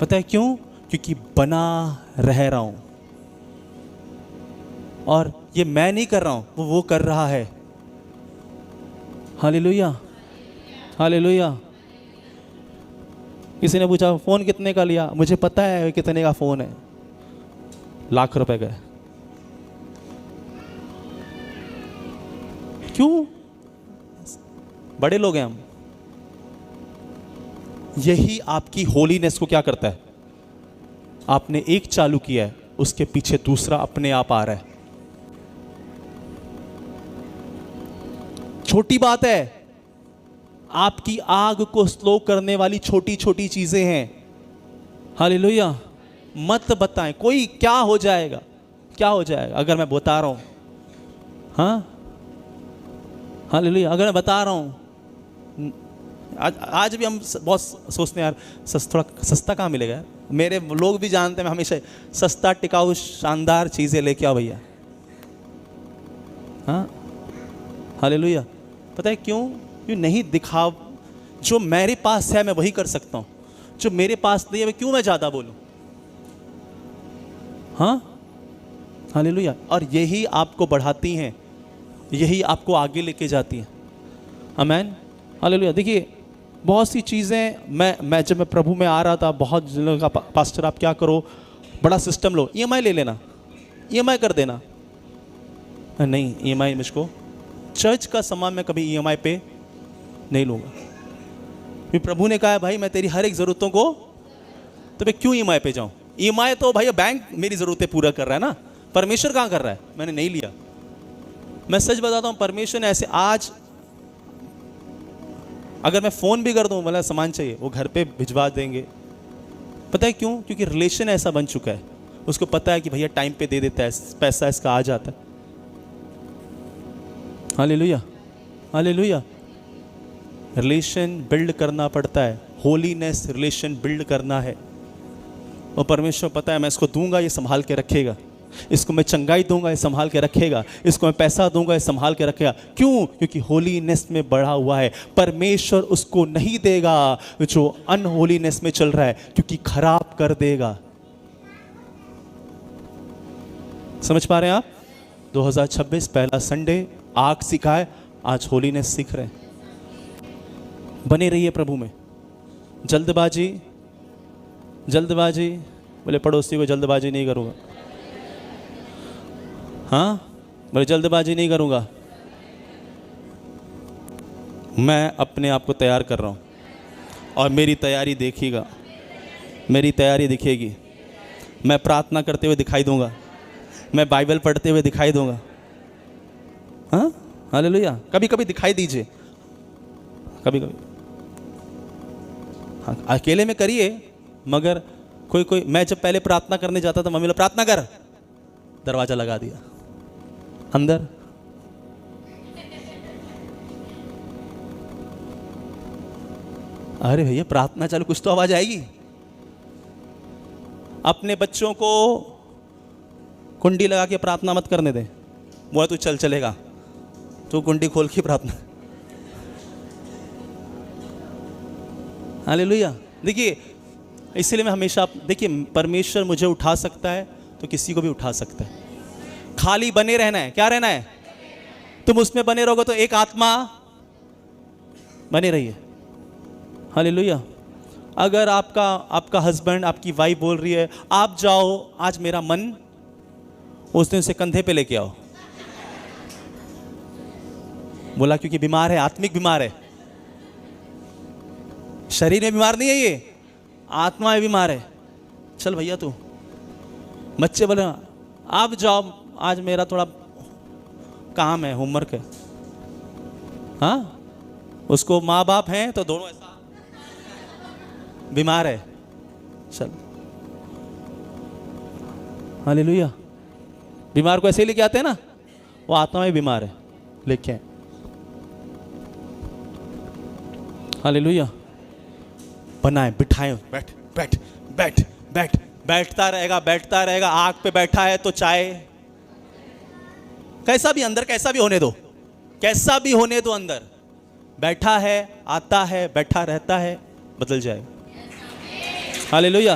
पता है क्यों? क्योंकि बना रह रहा हूं, और ये मैं नहीं कर रहा हूं, वो कर रहा है। Hallelujah, hallelujah. किसी ने पूछा फ़ोन कितने का लिया? मुझे पता है कितने का फ़ोन है, लाख रुपए का है। क्यों? बड़े लोग हैं हम। यही आपकी होलीनेस को क्या करता है? आपने एक चालू किया है, उसके पीछे दूसरा अपने आप आ रहा है। छोटी बात है, आपकी आग को स्लो करने वाली छोटी छोटी चीजें हैं। हालेलुया। मत बताएं कोई क्या हो जाएगा, क्या हो जाएगा अगर मैं बता रहा हूं, हाँ। हालेलुया। अगर मैं बता रहा हूं, आज भी हम बहुत सोचते हैं यार थोड़ा सस्ता कहाँ मिलेगा यार। मेरे लोग भी जानते हैं मैं हमेशा सस्ता टिकाऊ शानदार चीज़ें लेके आओ भैया, हाँ। हालेलुया। पता है क्यों? क्यों नहीं दिखाव। जो मेरे पास है मैं वही कर सकता हूँ, जो मेरे पास नहीं है क्यों मैं ज़्यादा बोलूँ, हाँ। हालेलुया। और यही आपको बढ़ाती हैं, यही आपको आगे लेके जाती हैं। आमीन। हालेलुया। देखिए बहुत सी चीज़ें मैं जब मैं प्रभु में आ रहा था, बहुत लोगों का पास्टर आप क्या करो, बड़ा सिस्टम लो, EMI ले लेना, EMI कर देना। नहीं, EMI मुझको चर्च का सामान मैं कभी EMI पे नहीं लूँगा। फिर प्रभु ने कहा है भाई मैं तेरी हर एक ज़रूरतों को, तो मैं क्यों EMI पे जाऊँ? EMI तो भाई बैंक मेरी ज़रूरतें पूरा कर रहा है ना, परमेश्वर कहाँ कर रहा है? मैंने नहीं लिया। मैं सच बताता हूँ, परमेश्वर ने ऐसे आज अगर मैं फ़ोन भी कर दूँ, मतलब सामान चाहिए वो घर पे भिजवा देंगे। पता है क्यों? क्योंकि रिलेशन ऐसा बन चुका है, उसको पता है कि भैया टाइम पे दे देता है, पैसा इसका आ जाता है। Hallelujah, hallelujah. रिलेशन बिल्ड करना पड़ता है, होलीनेस रिलेशन बिल्ड करना है। और परमेश्वर पता है मैं इसको दूंगा ये संभाल के रखेगा, इसको मैं चंगाई दूंगा ये संभाल के रखेगा, इसको मैं पैसा दूंगा ये संभाल के रखेगा। क्यों? क्योंकि होलीनेस में बढ़ा हुआ है। परमेश्वर उसको नहीं देगा जो अनहोलीनेस में चल रहा है, क्योंकि खराब कर देगा। समझ पा रहे हैं आप? 2026 पहला संडे, आग सिखाए, आज होलीनेस सीख रहे हैं। बने रहिए प्रभु में। जल्दबाजी, जल्दबाजी, बोले पड़ोसी को जल्दबाजी नहीं करूँगा, हाँ बोले जल्दबाजी नहीं करूँगा। मैं अपने आप को तैयार कर रहा हूँ और मेरी तैयारी देखिएगा, मेरी तैयारी दिखेगी। मैं प्रार्थना करते हुए दिखाई दूंगा, मैं बाइबल पढ़ते हुए दिखाई दूंगा, हाँ। हालेलुया। कभी कभी दिखाई दीजिए, कभी कभी, हाँ। अकेले में करिए, मगर कोई मैं जब पहले प्रार्थना करने जाता था, मम्मी लोग प्रार्थना कर, दरवाजा लगा दिया अंदर। अरे भैया प्रार्थना चालू, कुछ तो आवाज आएगी। अपने बच्चों को कुंडी लगा के प्रार्थना मत करने दें, वो तू चल चलेगा, तू कुंडी खोल के प्रार्थना। हालेलुया। देखिए इसलिए मैं हमेशा, देखिए परमेश्वर मुझे उठा सकता है तो किसी को भी उठा सकता है। खाली बने रहना है। क्या रहना है? तुम उसमें बने रहोगे तो एक आत्मा बने रहिए। हालेलुया। अगर आपका हस्बैंड, आपकी वाइफ बोल रही है आप जाओ आज मेरा मन, उस दिन उसे कंधे पे लेके आओ। बोला क्योंकि बीमार है, आत्मिक बीमार है, शरीर में बीमार नहीं है, ये आत्मा में बीमार है। चल भैया तू, बच्चे बोले आप जाओ आज मेरा थोड़ा काम है, होमवर्क है। हाँ, उसको माँ बाप हैं तो दोनों ऐसा बीमार है। चल, हालेलुया। बीमार को ऐसे ही लेके आते हैं ना, वो आत्मा में बीमार है, लेके आए। हालेलुया। बनाए, बिठाए, बैठ बैठ बैठ बैठ, बैठता रहेगा। आग पे बैठा है तो चाय, कैसा भी अंदर, कैसा भी होने दो, कैसा भी होने दो अंदर। बैठा है, आता है, बैठा रहता है, बदल जाए। हालेलुया।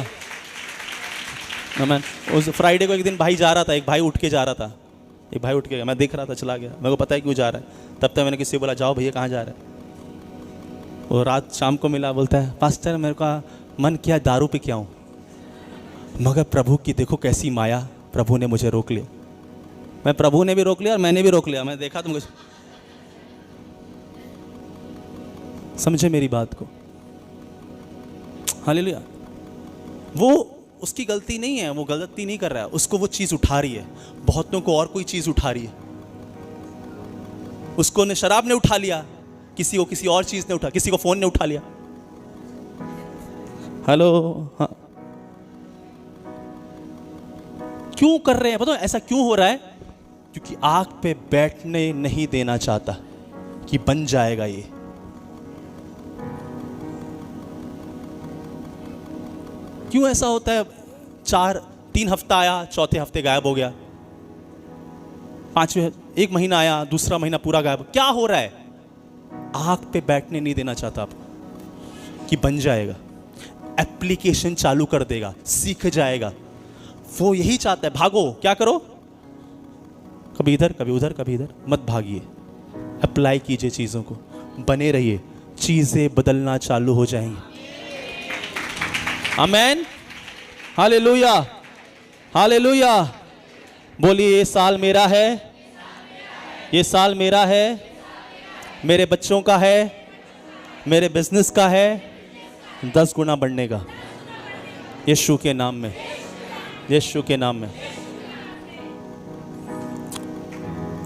आमीन। उस फ्राइडे को एक दिन भाई जा रहा था, एक भाई उठ के जा रहा था, एक भाई उठ के गया, मैं देख रहा था, चला गया। मेरे को पता है क्यों जा रहा है। तब तक मैंने किसी को बोला जाओ भैया कहाँ जा रहा है। वो रात शाम को मिला, बोलता है पास्टर मेरे का मन किया दारू पे क्या हूँ, मगर प्रभु की देखो कैसी माया, प्रभु ने मुझे रोक लिया। मैं, प्रभु ने भी रोक लिया और मैंने भी रोक लिया। मैं देखा तुमको, समझे मेरी बात को। हालेलुया। वो उसकी गलती नहीं है, वो गलती नहीं कर रहा है, उसको वो चीज़ उठा रही है। बहुतों को और कोई चीज़ उठा रही है। उसको ने शराब ने उठा लिया, किसी को किसी और चीज़ ने उठा, किसी को फ़ोन ने उठा लिया। हेलो। हाँ, क्यों कर रहे हैं बताओ? ऐसा क्यों हो रहा है? क्योंकि आग पे बैठने नहीं देना चाहता कि बन जाएगा ये। क्यों ऐसा होता है? 3 हफ्ता आया, चौथे हफ्ते गायब हो गया, 5वें, 1 महीना आया, दूसरा महीना पूरा गायब। क्या हो रहा है? आग पे बैठने नहीं देना चाहता आपको कि बन जाएगा, एप्लीकेशन चालू कर देगा, सीख जाएगा। वो यही चाहता है, भागो, क्या करो, कभी इधर कभी उधर कभी इधर, मत भागिए, अप्लाई कीजिए चीज़ों को, बने रहिए, चीज़ें बदलना चालू हो जाएंगी। आमेन। हालेलुया। हालेलुया। बोलिए ये साल मेरा है, ये साल मेरा है, मेरे बच्चों का है, मेरे बिजनेस का है, 10 गुना बढ़ने का, यीशु के नाम में, यीशु के नाम में।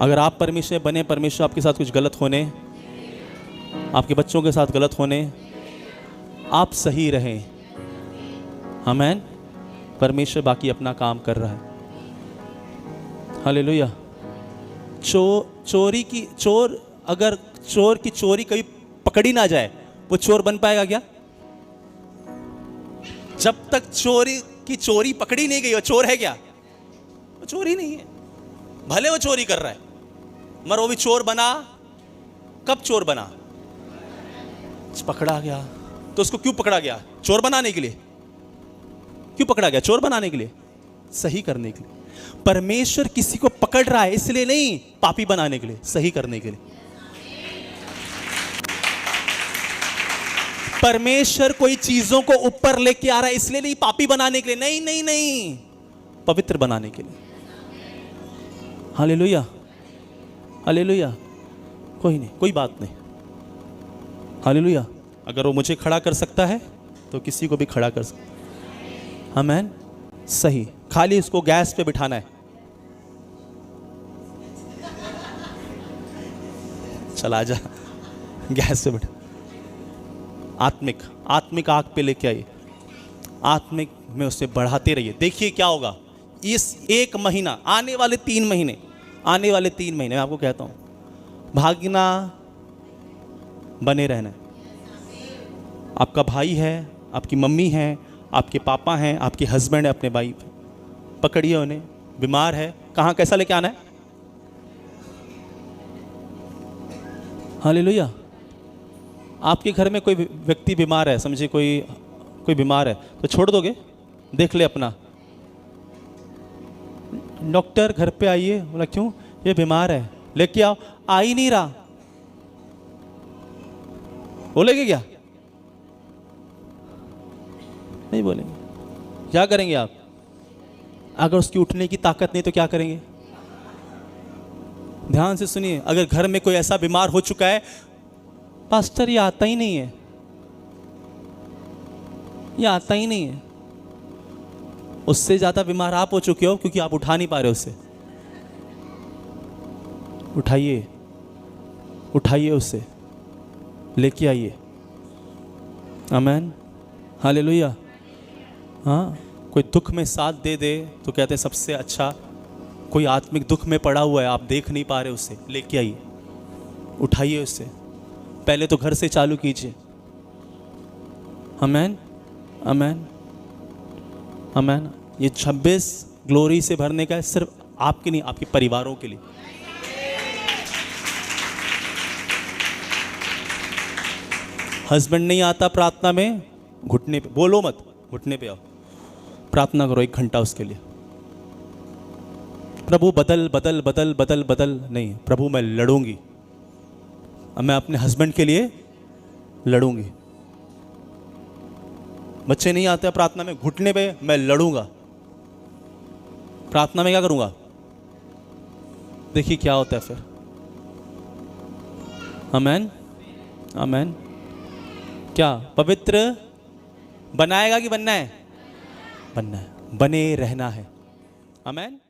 अगर आप परमेश्वर बने, परमेश्वर आपके साथ कुछ गलत होने, आपके बच्चों के साथ गलत होने, आप सही रहें। आमीन। परमेश्वर बाकी अपना काम कर रहा है। हालेलुया। अगर चोर की चोरी कभी पकड़ी ना जाए, वो चोर बन पाएगा क्या? जब तक चोरी की चोरी पकड़ी नहीं गई, वो चोर है क्या? वो चोर ही नहीं है। भले वो चोरी कर रहा है, मगर वो भी चोर बना। कब चोर बना? पकड़ा गया। तो उसको क्यों पकड़ा गया? चोर बनाने के लिए। क्यों पकड़ा गया? चोर बनाने के लिए, सही करने के लिए। परमेश्वर किसी को पकड़ रहा है इसलिए नहीं, पापी बनाने के लिए, सही करने के लिए। परमेश्वर कोई चीजों को ऊपर लेके आ रहा है इसलिए नहीं, पापी बनाने के लिए, नहीं नहीं नहीं, पवित्र बनाने के लिए। हालेलुया। हालेलुया। कोई नहीं, कोई बात नहीं। हालेलुया। अगर वो मुझे खड़ा कर सकता है तो किसी को भी खड़ा कर सकता है। आमीन। सही, खाली इसको गैस पे बिठाना है। चला जा, गैस पे बिठा। आत्मिक आग पे लेके आइए, आत्मिक में उससे बढ़ाते रहिए। देखिए क्या होगा इस 1 महीना, आने वाले 3 महीने, मैं आपको कहता हूं, भागना, बने रहना। आपका भाई है, आपकी मम्मी है, आपके पापा हैं, आपके हस्बैंड है, अपने भाई, पकड़िए उन्हें। बीमार है, कहाँ कैसा लेके आना है? हालेलुया। आपके घर में कोई व्यक्ति बीमार है, समझिए कोई बीमार है, तो छोड़ दोगे? देख ले अपना डॉक्टर घर पे आइए, बोला क्यों? ये बीमार है, लेके आओ। आ ही नहीं रहा, बोलेगे क्या? नहीं बोलेंगे। क्या करेंगे आप? अगर उसकी उठने की ताकत नहीं तो क्या करेंगे? ध्यान से सुनिए, अगर घर में कोई ऐसा बीमार हो चुका है, पास्टर ये आता ही नहीं है, ये आता ही नहीं है, उससे ज्यादा बीमार आप हो चुके हो क्योंकि आप उठा नहीं पा रहे उससे। उठाइए, उठाइए, उससे लेके आइए। आमेन, हालेलुया। हाँ, कोई दुख में साथ दे दे तो कहते हैं सबसे अच्छा। कोई आत्मिक दुख में पड़ा हुआ है, आप देख नहीं पा रहे, उससे लेके आइए, उठाइए उससे। पहले तो घर से चालू कीजिए। आमेन, आमेन, आमेन। ये 26 ग्लोरी से भरने का है, सिर्फ आपके नहीं, आपके परिवारों के लिए। हस्बैंड नहीं आता प्रार्थना में, घुटने पे, बोलो मत, घुटने पे आओ, प्रार्थना करो 1 घंटा उसके लिए। प्रभु बदल बदल बदल बदल बदल नहीं, प्रभु मैं लड़ूंगी, अब मैं अपने हस्बैंड के लिए लड़ूंगी। बच्चे नहीं आते प्रार्थना में, घुटने पे मैं लड़ूंगा। प्रार्थना में क्या करूंगा? देखिए क्या होता है फिर। आमेन, आमेन। क्या पवित्र बनाएगा कि बनना है? बनना है, बने रहना है। आमेन।